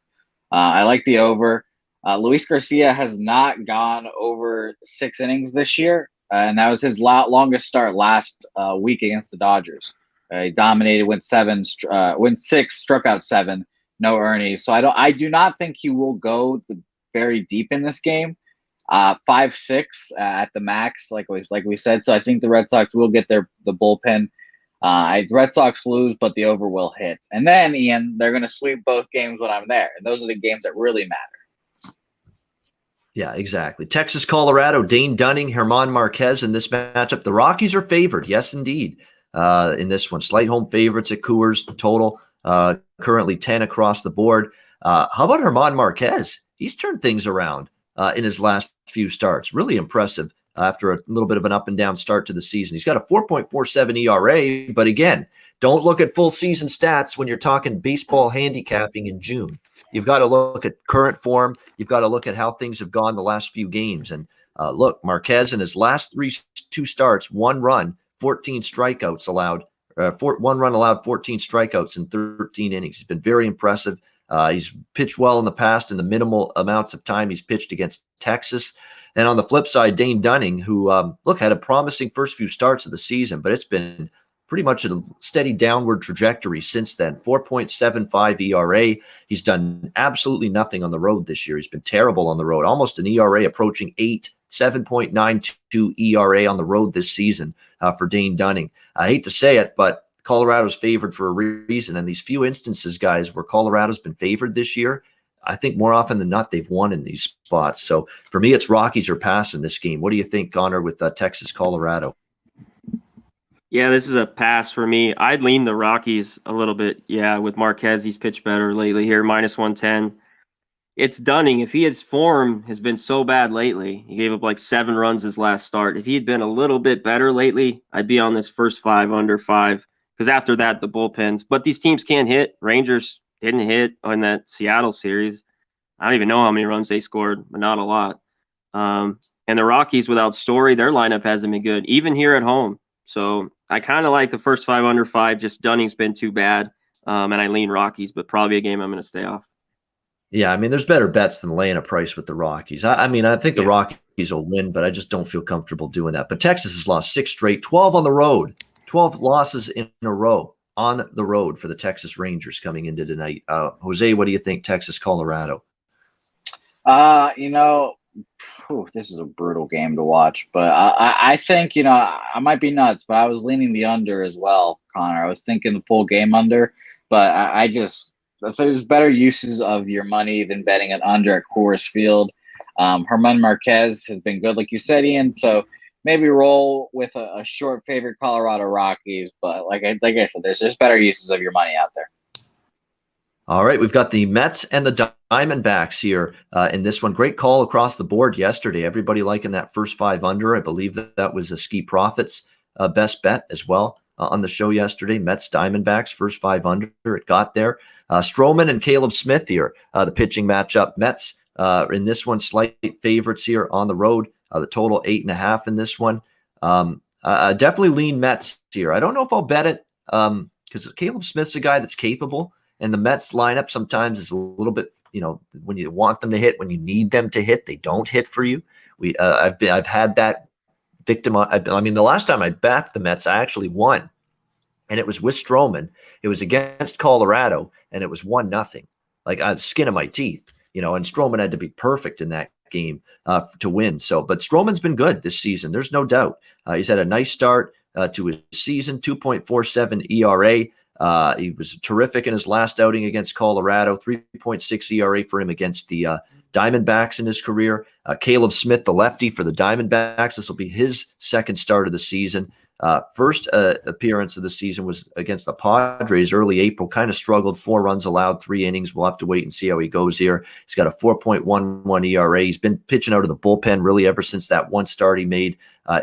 I like the over. Luis Garcia has not gone over 6 innings this year, and that was his longest start last week against the Dodgers. He dominated, went 6, struck out 7, no earnings. So I do not think he will go very deep in this game. 5-6 at the max, like we said. So I think the Red Sox will get the bullpen. Red Sox lose, but the over will hit. And then, Ian, they're going to sweep both games when I'm there. And those are the games that really matter. Yeah, exactly. Texas, Colorado, Dane Dunning, German Marquez in this matchup. The Rockies are favored. Yes, indeed. In this one, slight home favorites at Coors. The total currently 10 across the board. How about German Marquez? He's turned things around in his last few starts. Really impressive after a little bit of an up and down start to the season. He's got a 4.47 ERA, but again, don't look at full season stats when you're talking baseball handicapping in June. You've got to look at current form. You've got to look at how things have gone the last few games. And look, Marquez in his last 2 starts, 1 run, 14 strikeouts allowed. 1 run allowed, 14 strikeouts in 13 innings. He's been very impressive. He's pitched well in the past in the minimal amounts of time he's pitched against Texas. And on the flip side, Dane Dunning, who, had a promising first few starts of the season, but it's been pretty much a steady downward trajectory since then. 4.75 ERA. He's done absolutely nothing on the road this year. He's been terrible on the road, almost an ERA approaching 8, 7.92 ERA on the road this season for Dane Dunning. I hate to say it, but Colorado's favored for a reason. And these few instances, guys, where Colorado's been favored this year, I think more often than not, they've won in these spots. So for me, it's Rockies or pass in this game. What do you think, Connor, with Texas, Colorado? Yeah, this is a pass for me. I'd lean the Rockies a little bit. Yeah, with Marquez, he's pitched better lately here, -110. It's Dunning. If his form has been so bad lately, he gave up like 7 runs his last start. If he had been a little bit better lately, I'd be on this first 5 under 5. Because after that, the bullpens. But these teams can't hit. Rangers didn't hit on that Seattle series. I don't even know how many runs they scored, but not a lot. And the Rockies, without Story, their lineup hasn't been good, even here at home. So I kind of like the first 5 under 5. Just Dunning's been too bad. And I lean Rockies, but probably a game I'm going to stay off. Yeah, I mean, there's better bets than laying a price with the Rockies. I think the Rockies will win, but I just don't feel comfortable doing that. But Texas has lost 6 straight, 12 on the road, 12 losses in a row on the road for the Texas Rangers coming into tonight. Jose, what do you think, Texas, Colorado? This is a brutal game to watch, but I think, I might be nuts, but I was leaning the under as well, Connor. I was thinking the full game under, but if there's better uses of your money than betting an under at Coors Field. Herman Marquez has been good, like you said, Ian, so maybe roll with a short favorite Colorado Rockies, but like I said, there's just better uses of your money out there. All right, we've got the Mets and the Diamondbacks here in this one. Great call across the board yesterday. Everybody liking that first 5 under. I believe that was a Ski Profits best bet as well on the show yesterday. Mets, Diamondbacks, first 5 under. It got there. Stroman and Caleb Smith here, the pitching matchup. Mets in this one, slight favorites here on the road. The total 8.5 in this one. Definitely lean Mets here. I don't know if I'll bet it because Caleb Smith's a guy that's capable. And the Mets lineup sometimes is a little bit, when you want them to hit, when you need them to hit, they don't hit for you. I've had that victim. The last time I backed the Mets, I actually won, and it was with Stroman. It was against Colorado, and it was 1-0. Like I have skin of my teeth, and Stroman had to be perfect in that game to win. So, but Stroman's been good this season. There's no doubt. He's had a nice start to his season, 2.47 ERA. He was terrific in his last outing against Colorado, 3.6 ERA for him against the Diamondbacks in his career. Caleb Smith, the lefty for the Diamondbacks. This will be his second start of the season. First appearance of the season was against the Padres early April, kind of struggled, 4 runs allowed, 3 innings. We'll have to wait and see how he goes here. He's got a 4.11 ERA. He's been pitching out of the bullpen really ever since that one start he made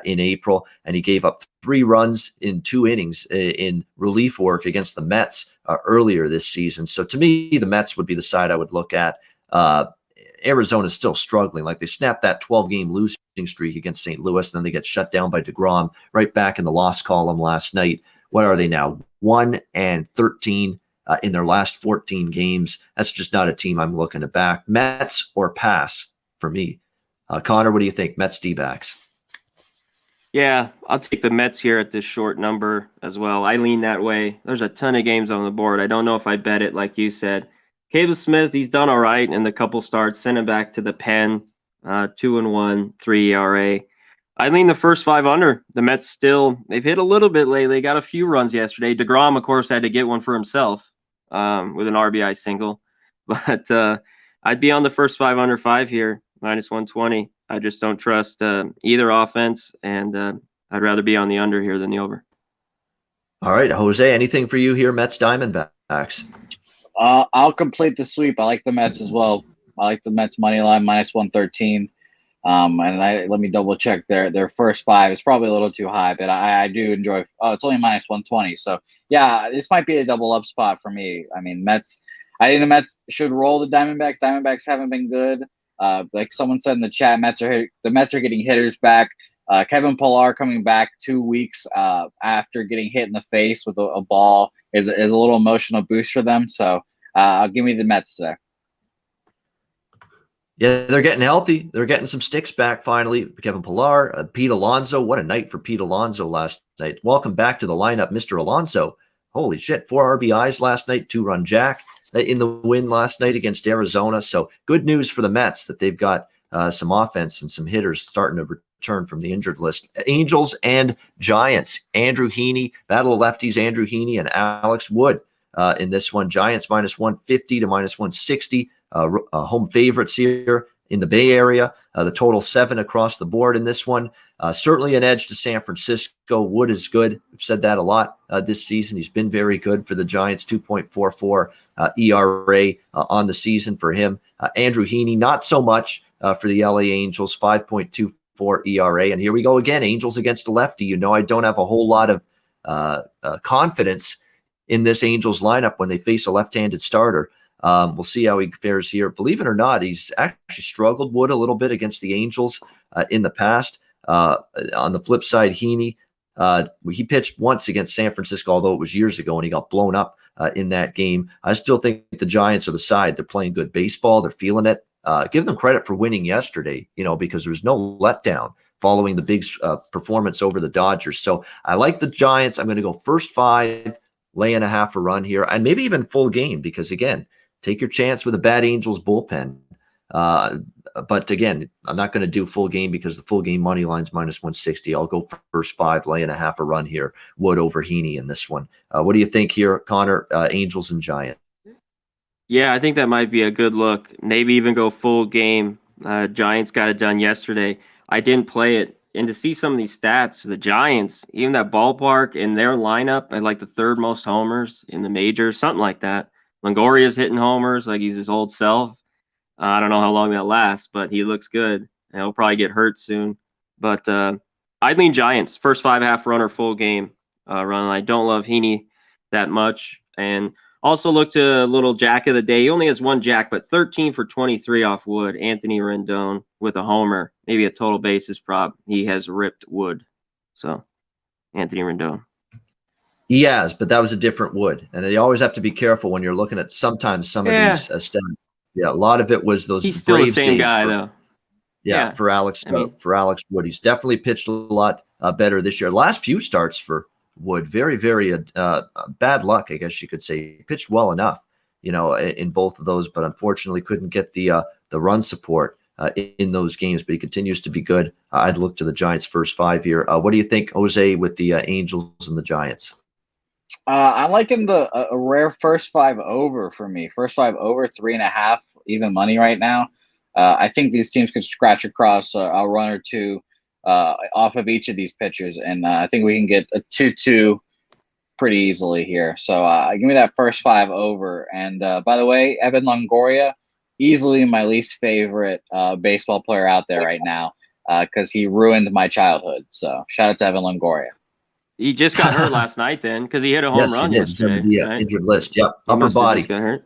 in April, and he gave up 3 runs in 2 innings in relief work against the Mets earlier this season. So to me, the Mets would be the side I would look at. Arizona's still struggling. Like they snapped that 12-game losing streak against St. Louis, and then they get shut down by DeGrom right back in the loss column last night. What are they now? 1-13 in their last 14 games. That's just not a team I'm looking to back. Mets or pass for me. Connor, what do you think? Mets, D-backs. Yeah, I'll take the Mets here at this short number as well. I lean that way. There's a ton of games on the board. I don't know if I bet it, like you said. Caleb Smith, he's done all right in the couple starts. Sent him back to the pen, 2-1, 3 ERA. I lean the first 5 under. The Mets they've hit a little bit lately. Got a few runs yesterday. DeGrom, of course, had to get one for himself with an RBI single. But I'd be on the first 5 under 5 here, -120. I just don't trust either offense, and I'd rather be on the under here than the over. All right, Jose, anything for you here, Mets, Diamondbacks? I'll complete the sweep. I like the Mets as well. I like the Mets money line -113. And let me double check their first 5. It's probably a little too high, but I do enjoy. Oh, it's only -120. So yeah, this might be a double up spot for me. I mean, Mets. I think the Mets should roll the Diamondbacks. Diamondbacks haven't been good. Like someone said in the chat, the Mets are getting hitters back. Kevin Pillar coming back 2 weeks after getting hit in the face with a ball is a little emotional boost for them. So Give me the Mets there. Yeah, they're getting healthy. They're getting some sticks back finally. Kevin Pillar, Pete Alonso. What a night for Pete Alonso last night. Welcome back to the lineup, Mr. Alonso. Holy shit, 4 RBIs last night, 2-run jack in the win last night against Arizona. So good news for the Mets that they've got some offense and some hitters starting to return from the injured list. Angels and Giants. Andrew Heaney, battle of lefties, Andrew Heaney and Alex Wood in this one. Giants -150 to -160. Home favorites here in the Bay Area. The total 7 across the board in this one. Certainly an edge to San Francisco. Wood is good. I've said that a lot this season. He's been very good for the Giants. 2.44 ERA on the season for him. Andrew Heaney, not so much for the LA Angels. 5.24 ERA. And here we go again. Angels against a lefty. You know, I don't have a whole lot of confidence in this Angels lineup when they face a left-handed starter. We'll see how he fares here. Believe it or not, he's actually struggled, Wood, a little bit against the Angels in the past. On the flip side, Heaney, he pitched once against San Francisco, although it was years ago, and he got blown up in that game. I still think the Giants are the side. They're playing good baseball. They're feeling it. Give them credit for winning yesterday, because there was no letdown following the big performance over the Dodgers. So I like the Giants. I'm going to go first 5, lay and a half a run here, and maybe even full game because, again, take your chance with a bad Angels bullpen. But again, I'm not going to do full game because the full game money line's -160. I'll go first 5, lay and a half a run here. Wood over Heaney in this one. What do you think here, Connor? Angels and Giants. Yeah, I think that might be a good look. Maybe even go full game. Giants got it done yesterday. I didn't play it. And to see some of these stats, the Giants, even that ballpark in their lineup, at like the 3rd most homers in the majors, something like that. Longoria's hitting homers like he's his old self. I don't know how long that lasts, but he looks good. And he'll probably get hurt soon. But I'd lean Giants. First 5 half run or full game run. I don't love Heaney that much. And also look to a little jack of the day. He only has 1 jack, but 13 for 23 off Wood. Anthony Rendon with a homer. Maybe a total bases prop. He has ripped Wood. So, Anthony Rendon. He has, but that was a different Wood. And you always have to be careful when you're looking at sometimes some of these stats. Yeah, a lot of it was those He's still Braves the same days guy, though. Yeah, for Alex Wood. He's definitely pitched a lot better this year. Last few starts for Wood, very, very bad luck, I guess you could say. He pitched well enough, in both of those, but unfortunately couldn't get the run support in those games. But he continues to be good. I'd look to the Giants' first 5 here. What do you think, Jose, with the Angels and the Giants? I'm liking a rare first 5 over for me. First 5 over, 3.5 even money right now. I think these teams could scratch across a run or two off of each of these pitchers, and I think we can get a 2-2 pretty easily here. So give me that first 5 over. And by the way, Evan Longoria, easily my least favorite baseball player out there right now because he ruined my childhood. So shout out to Evan Longoria. He just got hurt last night then because he hit a home run yesterday. The injured list. Yep. Upper body. Got hurt.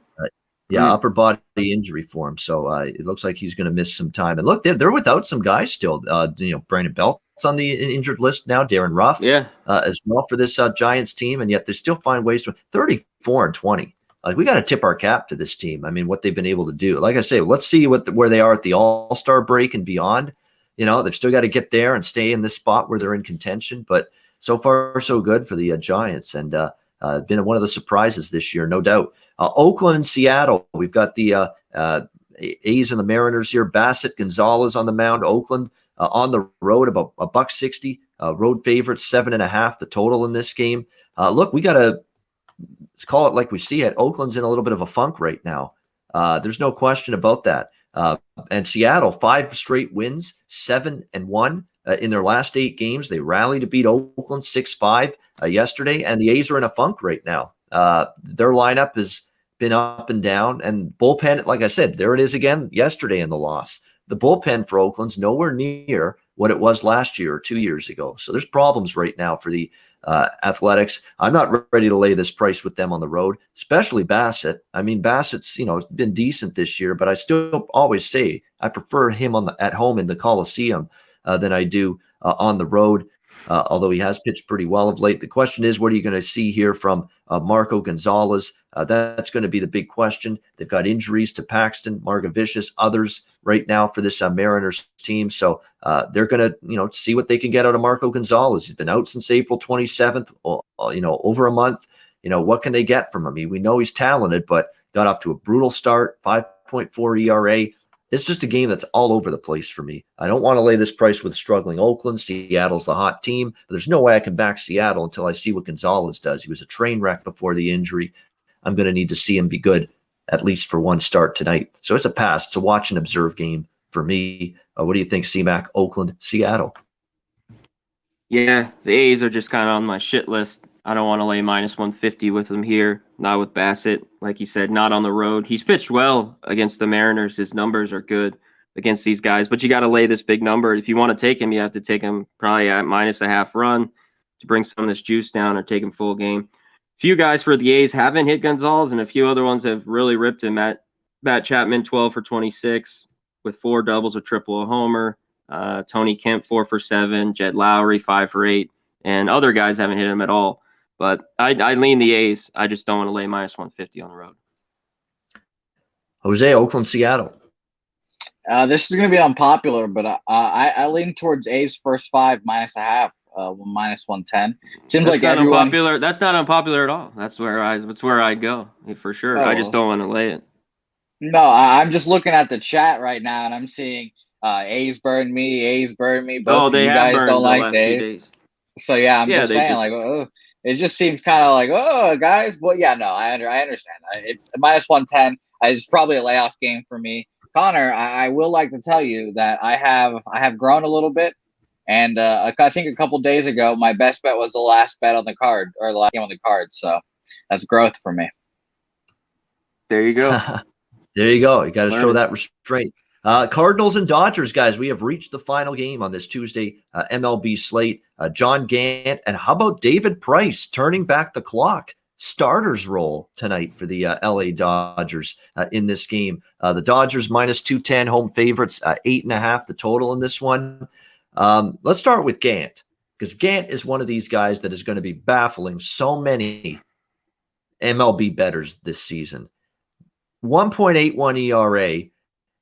Upper body injury for him. So it looks like he's going to miss some time. And look, they're without some guys still. Brandon Belt's on the injured list now. Darren Ruff, as well for this Giants team, and yet they still find ways to 34-20. Like we got to tip our cap to this team. I mean, what they've been able to do. Like I say, let's see where they are at the All-Star break and beyond. They've still got to get there and stay in this spot where they're in contention. But so far, so good for the Giants, and been one of the surprises this year, no doubt. Oakland and Seattle, we've got the A's and the Mariners here. Bassett, Gonzalez on the mound. Oakland on the road, about $1.60. Road favorites, 7.5. The total in this game. Look, we got to call it like we see it. Oakland's in a little bit of a funk right now. There's no question about that. And Seattle, 5 straight wins, 7-1. In their last 8 games, they rallied to beat Oakland 6-5 yesterday, and the A's are in a funk right now. Their lineup has been up and down, and bullpen, like I said, there it is again yesterday in the loss. The bullpen for Oakland's nowhere near what it was last year or 2 years ago. So there's problems right now for the Athletics. I'm not ready to lay this price with them on the road, especially Bassett. I mean, Bassett's been decent this year, but I still always say I prefer him at home in the Coliseum than I do on the road. although he has pitched pretty well of late. The question is, what are you going to see here from Marco Gonzalez? That's going to be the big question. They've got injuries to Paxton, Margevicius, others right now for this Mariners team. So they're going to, see what they can get out of Marco Gonzalez. He's been out since April 27th, over a month. What can they get from him? We know he's talented, but got off to a brutal start, 5.4 ERA. It's just a game that's all over the place for me. I don't want to lay this price with struggling Oakland. Seattle's the hot team, but there's no way I can back Seattle until I see what Gonzalez does. He was a train wreck before the injury. I'm going to need to see him be good, at least for one start tonight. So it's a pass. It's a watch and observe game for me. What do you think, C-Mac, Oakland, Seattle? Yeah, the A's are just kind of on my shit list. I don't want to lay minus 150 with them here. Not with Bassett. Like you said, not on the road. He's pitched well against the Mariners. His numbers are good against these guys, but you got to lay this big number. If you want to take him, you have to take him probably at minus a half run to bring some of this juice down, or take him full game. Few guys for the A's haven't hit Gonzalez, and a few other ones have really ripped him. Matt Chapman, 12 for 26 with 4 doubles, a triple, a homer. Tony Kemp, 4 for 7. Jed Lowry, 5 for 8. And other guys haven't hit him at all. But I lean the A's. I just don't want to lay minus 150 on the road. Jose, Oakland, Seattle. This is going to be unpopular, but I lean towards A's first 5 minus a half, minus 110. Seems that's like not everyone. Unpopular. That's not unpopular at all. That's where I'd go for sure. Oh, I just don't want to lay it. No, I'm just looking at the chat right now, and I'm seeing A's burn me, but they you have guys burned don't the like last the few A's. days. So yeah, I'm just saying it just seems kind of like, oh, guys. But yeah, no, I understand. It's minus 110. It's probably a layoff game for me. Connor, I will like to tell you that I have grown a little bit, and I think a couple days ago my best bet was the last bet on the card, or the last game on the card. So that's growth for me. There you go. There you go. You got to show that restraint. Cardinals and Dodgers, guys, we have reached the final game on this Tuesday MLB slate. John Gant, and how about David Price turning back the clock? Starters role tonight for the LA Dodgers in this game. The Dodgers minus 210 home favorites, 8.5 the total in this one. Let's start with Gant, because Gant is one of these guys that is going to be baffling so many MLB bettors this season. 1.81 ERA.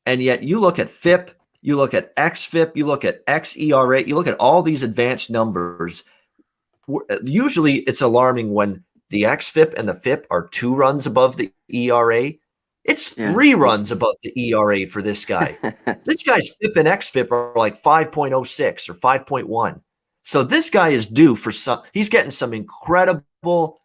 And yet you look at FIP, you look at XFIP, you look at XERA, you look at all these advanced numbers. Usually it's alarming when the XFIP and the FIP are 2 runs above the ERA. It's 3 runs above the ERA for this guy. This guy's FIP and XFIP are like 5.06 or 5.1. So this guy is due for he's getting some incredible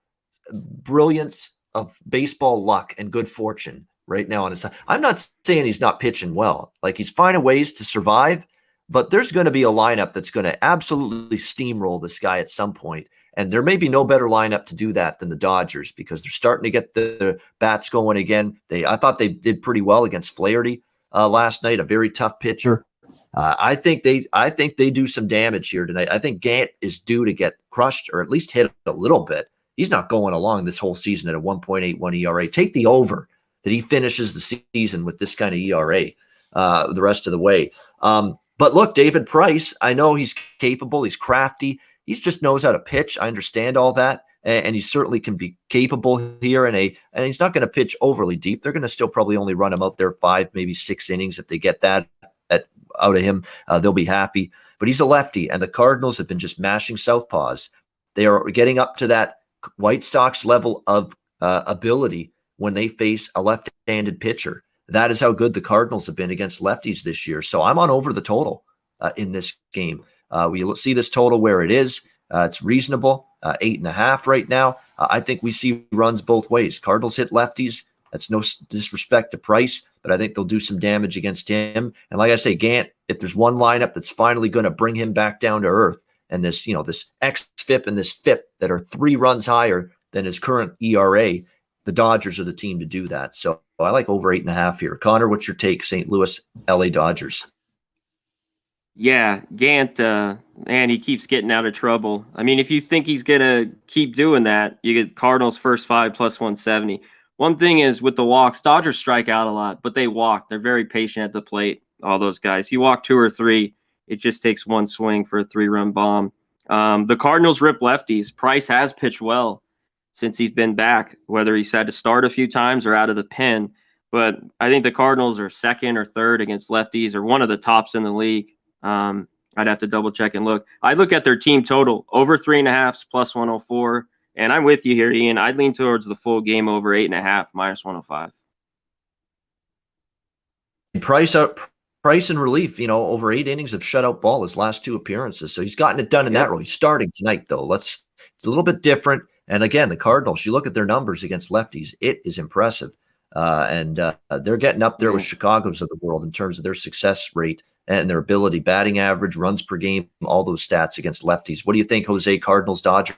brilliance of baseball luck and good fortune right now on his side. I'm not saying he's not pitching well. Like, he's finding ways to survive, but there's going to be a lineup that's going to absolutely steamroll this guy at some point. And there may be no better lineup to do that than the Dodgers, because they're starting to get the bats going again. I thought they did pretty well against Flaherty last night, a very tough pitcher. I think they do some damage here tonight. I think Gant is due to get crushed, or at least hit a little bit. He's not going along this whole season at a 1.81 ERA. Take the over that he finishes the season with this kind of ERA the rest of the way. But look, David Price, I know he's capable. He's crafty. He just knows how to pitch. I understand all that. And he certainly can be capable here and he's not going to pitch overly deep. They're going to still probably only run him out there 5, maybe 6 innings. If they get that out of him, they'll be happy. But he's a lefty, and the Cardinals have been just mashing southpaws. They are getting up to that White Sox level of ability when they face a left-handed pitcher. That is how good the Cardinals have been against lefties this year. So I'm on over the total in this game. We see this total where it is. It's reasonable, 8.5 right now. I think we see runs both ways. Cardinals hit lefties. That's no disrespect to Price, but I think they'll do some damage against him. And like I say, Gant, if there's one lineup that's finally going to bring him back down to earth, and this XFIP and this FIP that are 3 runs higher than his current ERA, the Dodgers are the team to do that. So I like over 8.5 here. Connor, what's your take? St. Louis, LA Dodgers. Yeah, Gant, man, he keeps getting out of trouble. I mean, if you think he's going to keep doing that, you get Cardinals first 5 plus 170. One thing is with the walks, Dodgers strike out a lot, but they walk. They're very patient at the plate, all those guys. You walk 2 or 3, it just takes one swing for a 3-run bomb. The Cardinals rip lefties. Price has pitched well since he's been back, whether he's had to start a few times or out of the pen. But I think the Cardinals are second or third against lefties, or one of the tops in the league. I'd have to double check and look. I look at their team total over 3.5 plus 104. And I'm with you here, Ian. I'd lean towards the full game over 8.5 minus 105. Price and relief, over 8 innings of shutout ball his last 2 appearances. So he's gotten it done in that role. He's starting tonight, though. It's a little bit different. And again, the Cardinals, you look at their numbers against lefties, it is impressive. And they're getting up there with Chicago's of the world in terms of their success rate and their ability, batting average, runs per game, all those stats against lefties. What do you think, Jose? Cardinals, Dodgers?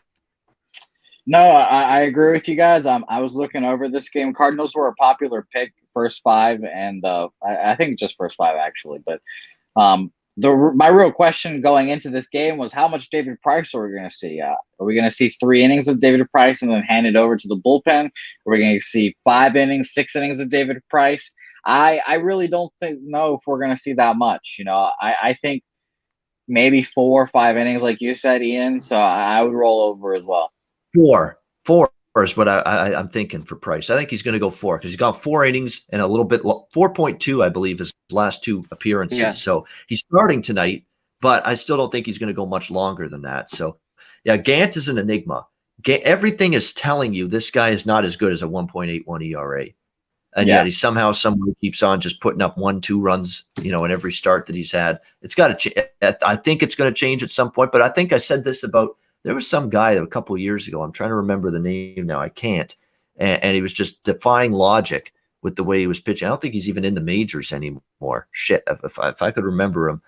No, I agree with you guys. I was looking over this game. Cardinals were a popular pick, first 5, and I think just first 5 actually. But my real question going into this game was how much David Price are we going to see? Are we going to see 3 innings of David Price and then hand it over to the bullpen? Are we going to see 5 innings, 6 innings of David Price? I really don't know if we're going to see that much. I think maybe 4 or 5 innings, like you said, Ian. So I would roll over as well. 4 is what I'm thinking for Price. I think he's going to go 4 because he's got 4 innings and a little bit 4.2, I believe, his last 2 appearances. Yeah. So he's starting tonight, but I still don't think he's going to go much longer than that. So, yeah, Gant is an enigma. Everything is telling you this guy is not as good as a 1.81 ERA. And yet he somehow, some way keeps on just putting up 1-2 runs, in every start that he's had. It's got to. I think it's going to change at some point. But I think I said this about. There was some guy a couple of years ago. I'm trying to remember the name now. I can't. And he was just defying logic with the way he was pitching. I don't think he's even in the majors anymore. Shit, if I could remember him,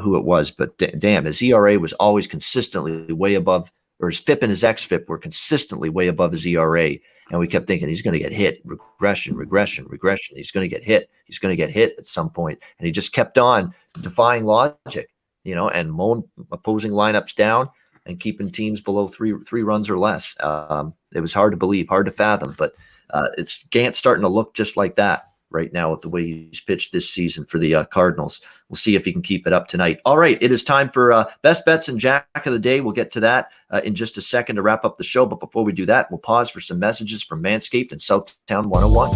who it was. But damn, his ERA was always consistently way above, or his FIP and his XFIP were consistently way above his ERA. And we kept thinking he's going to get hit. Regression. He's going to get hit. He's going to get hit at some point. And he just kept on defying logic, and mowing opposing lineups down and keeping teams below three runs or less. It was hard to believe, hard to fathom, but it's Gant starting to look just like that right now with the way he's pitched this season for the Cardinals. We'll see if he can keep it up tonight. All right, it is time for Best Bets and Jack of the Day. We'll get to that in just a second to wrap up the show, but before we do that, we'll pause for some messages from Manscaped and Southtown 101.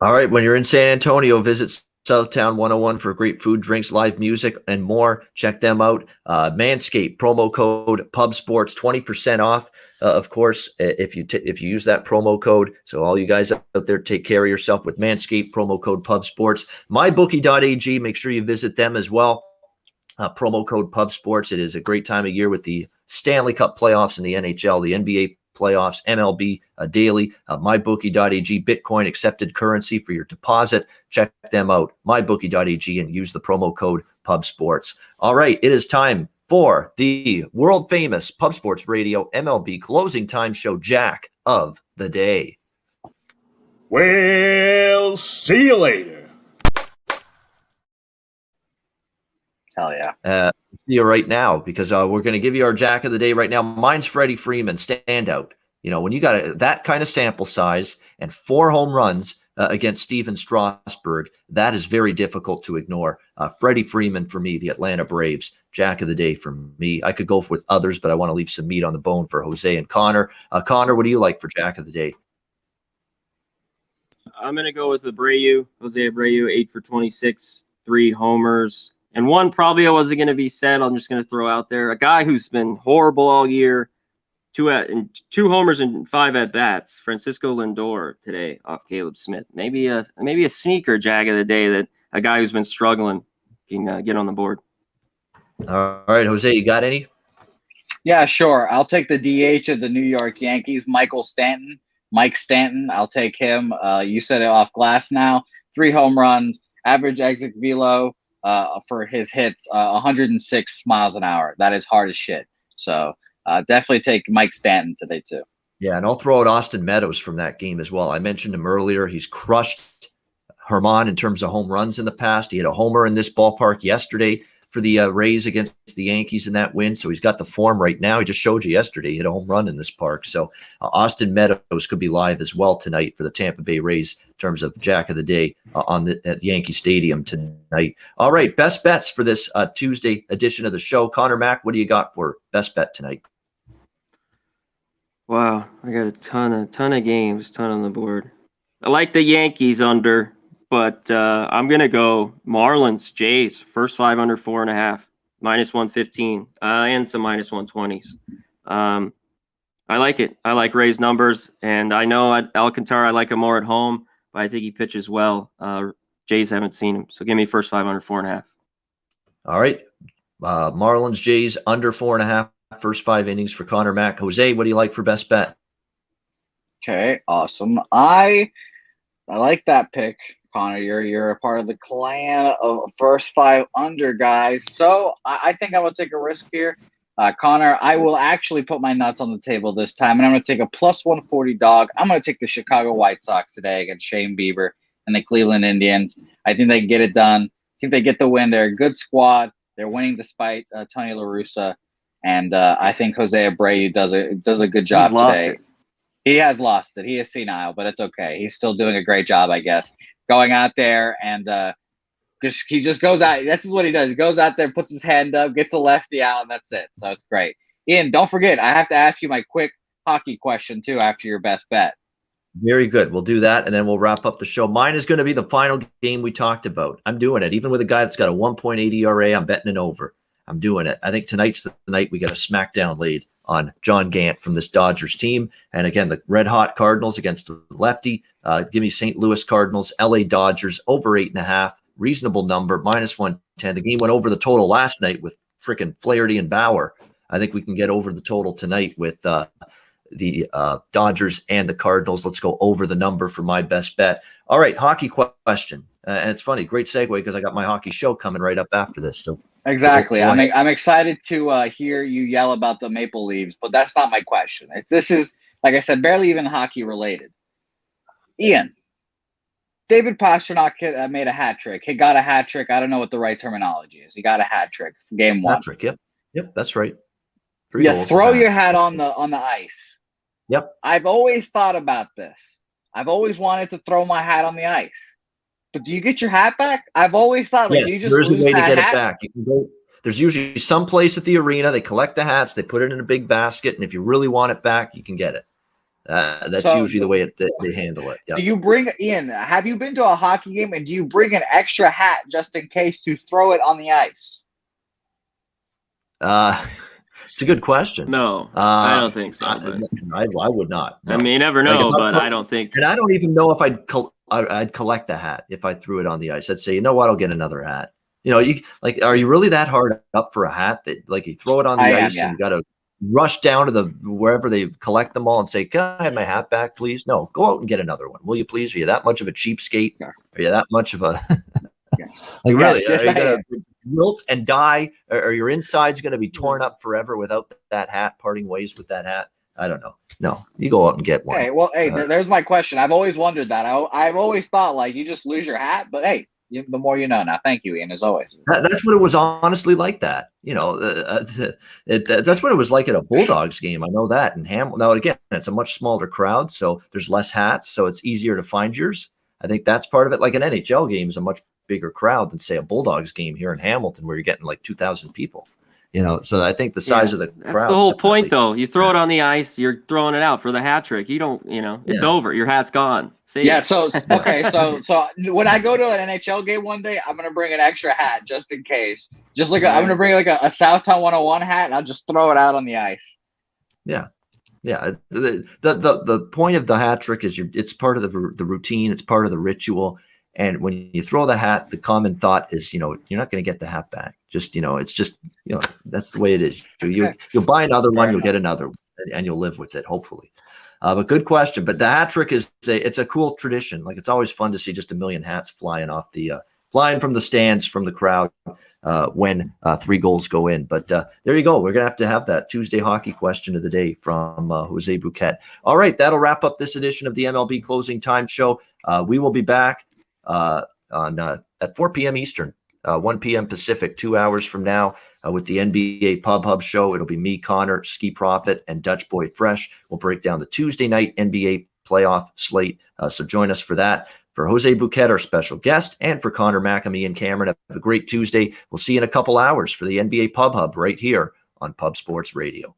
All right, when you're in San Antonio, visit Southtown 101 for great food, drinks, live music, and more. Check them out. Manscaped, promo code PubSports, 20% off. Of course, if you use that promo code. So all you guys out there, take care of yourself with Manscaped, promo code PubSports. MyBookie.ag, make sure you visit them as well. Promo code PubSports. It is a great time of year with the Stanley Cup playoffs in the NHL, the NBA playoffs, MLB daily, mybookie.ag, Bitcoin accepted currency for your deposit. Check them out, mybookie.ag, and use the promo code PubSports. All right, it is time for the world famous Pub Sports Radio MLB closing time show, Jack of the Day. Well, see you later. Hell yeah. See you right now, because we're going to give you our Jack of the Day right now. Mine's Freddie Freeman, standout. When you got that kind of sample size and 4 home runs against Steven Strasburg, that is very difficult to ignore. Freddie Freeman for me, the Atlanta Braves, Jack of the Day for me. I could go with others, but I want to leave some meat on the bone for Jose and Connor. Connor, what do you like for Jack of the Day? I'm going to go with Abreu, Jose Abreu, 8 for 26, 3 homers. And one probably I wasn't going to be said. I'm just going to throw out there a guy who's been horrible all year. 2 homers and 5 at bats. Francisco Lindor today off Caleb Smith. Maybe a sneaker jag of the day that a guy who's been struggling can get on the board. All right, Jose, you got any? Yeah, sure. I'll take the DH of the New York Yankees, Mike Stanton. I'll take him. You said it off glass now. 3 home runs, average exit velo for his hits, 106 miles an hour. That is hard as shit. So definitely take Mike Stanton today too. Yeah, and I'll throw out Austin Meadows from that game as well. I mentioned him earlier. He's crushed Herman in terms of home runs in the past. He had a homer in this ballpark yesterday for the Rays against the Yankees in that win. So he's got the form right now. He just showed you yesterday. He hit a home run in this park. So Austin Meadows could be live as well tonight for the Tampa Bay Rays in terms of Jack of the Day at Yankee Stadium tonight. All right, best bets for this Tuesday edition of the show. Conor Mac, what do you got for best bet tonight? Wow, I got a ton of games, ton on the board. I like the Yankees under. But I'm going to go Marlins, Jays, first 5 under 4.5, -115, and some -120s. I like it. I like Ray's numbers, and I know at Alcantara I like him more at home, but I think he pitches well. Jays haven't seen him, so give me first 5 under 4.5. All right, Marlins, Jays, under 4.5, first 5 innings for Conor Mac. Jose, what do you like for best bet? Okay, awesome. I like that pick. Connor, you're a part of the clan of first 5 under guys. So I think I will take a risk here. Connor, I will actually put my nuts on the table this time, and I'm going to take a +140 dog. I'm going to take the Chicago White Sox today against Shane Bieber and the Cleveland Indians. I think they can get it done. I think they get the win. They're a good squad. They're winning despite Tony La Russa. And I think Jose Abreu does a good job today. He has lost it. He is senile, but it's okay. He's still doing a great job, I guess. Going out there and he just goes out. This is what he does. He goes out there, puts his hand up, gets a lefty out, and that's it. So it's great. Ian, don't forget, I have to ask you my quick hockey question too after your best bet. Very good. We'll do that, and then we'll wrap up the show. Mine is going to be the final game we talked about. I'm doing it. Even with a guy that's got a 1.8 ERA, I'm betting it over. I'm doing it. I think tonight's the night we get a smackdown laid on John Gant from this Dodgers team. And again, the red-hot Cardinals against the lefty. Give me St. Louis Cardinals, LA Dodgers, over 8.5. Reasonable number, -110. The game went over the total last night with freaking Flaherty and Bauer. I think we can get over the total tonight with the Dodgers and the Cardinals. Let's go over the number for my best bet. All right, hockey question. And it's funny, great segue because I got my hockey show coming right up after this. So exactly. I'm excited to hear you yell about the Maple Leafs, but that's not my question. This is, like I said, barely even hockey related. Ian, David Pastrnak made a hat trick. He got a hat trick. I don't know what the right terminology is. He got a hat trick for game 1. Hat trick, yep, that's right. Throw your hat on the ice. Yep. I've always thought about this. I've always wanted to throw my hat on the ice. But do you get your hat back? I've always thought yes, you just there's lose a way to get hat. it back. You can go. There's usually some place at the arena. They collect the hats. They put it in a big basket, and if you really want it back, you can get it. That's usually the way they handle it. Yep. Do you bring Ian? Have you been to a hockey game, and do you bring an extra hat just in case to throw it on the ice? It's a good question. No, I don't think so. I would not. No. I mean, you never know, but I don't think. And I don't even know if I'd collect the hat if I threw it on the ice. I'd say, you know what, I'll get another hat. You know, are you really that hard up for a hat that like you throw it on the ice and you got to rush down to wherever they collect them all and say, can I have my hat back, please? No, go out and get another one. Will you please? Are you that much of a cheapskate? Are you that much of a like really? Yes, are you gonna wilt and die, or your inside's going to be torn up forever without that hat? Parting ways with that hat? I don't know. No, you go out and get one. There's my question. I've always wondered that. I've always thought like you just lose your hat, but hey, the more you know now. Thank you, Ian, as always. That's what it was honestly like that. You know, that's what it was like at a Bulldogs game. I know that in Hamilton. Now, again, it's a much smaller crowd, so there's less hats, so it's easier to find yours. I think that's part of it. Like an NHL game is a much bigger crowd than, say, a Bulldogs game here in Hamilton where you're getting like 2,000 people. So I think the size of the crowd. That's the whole point, though. You throw it on the ice, you're throwing it out for the hat trick. You don't, it's over. Your hat's gone. See? Yeah. So okay. So when I go to an NHL game one day, I'm gonna bring an extra hat just in case. Just like I'm gonna bring like a Southtown 101 hat, and I'll just throw it out on the ice. Yeah. Yeah. The point of the hat trick is it's part of the routine. It's part of the ritual. And when you throw the hat, the common thought is, you're not going to get the hat back. Just, it's just, that's the way it is. You'll buy another one, you'll get another one, and you'll live with it, hopefully. But good question. But the hat trick it's a cool tradition. Like, it's always fun to see just a million hats flying from the stands, from the crowd when 3 goals go in. But there you go. We're going to have that Tuesday hockey question of the day from Jose Bouquett. All right. That'll wrap up this edition of the MLB Closing Time Show. We will be back at 4 p.m. Eastern, 1 p.m. Pacific, 2 hours from now with the NBA Pub Hub show. It'll be me, Connor, Ski Prophet, and Dutch Boy Fresh. We'll break down the Tuesday night NBA playoff slate. So join us for that. For Jose Bouquett, our special guest, and for Conor Mac, I'm Ian Cameron. Have a great Tuesday. We'll see you in a couple hours for the NBA Pub Hub right here on Pub Sports Radio.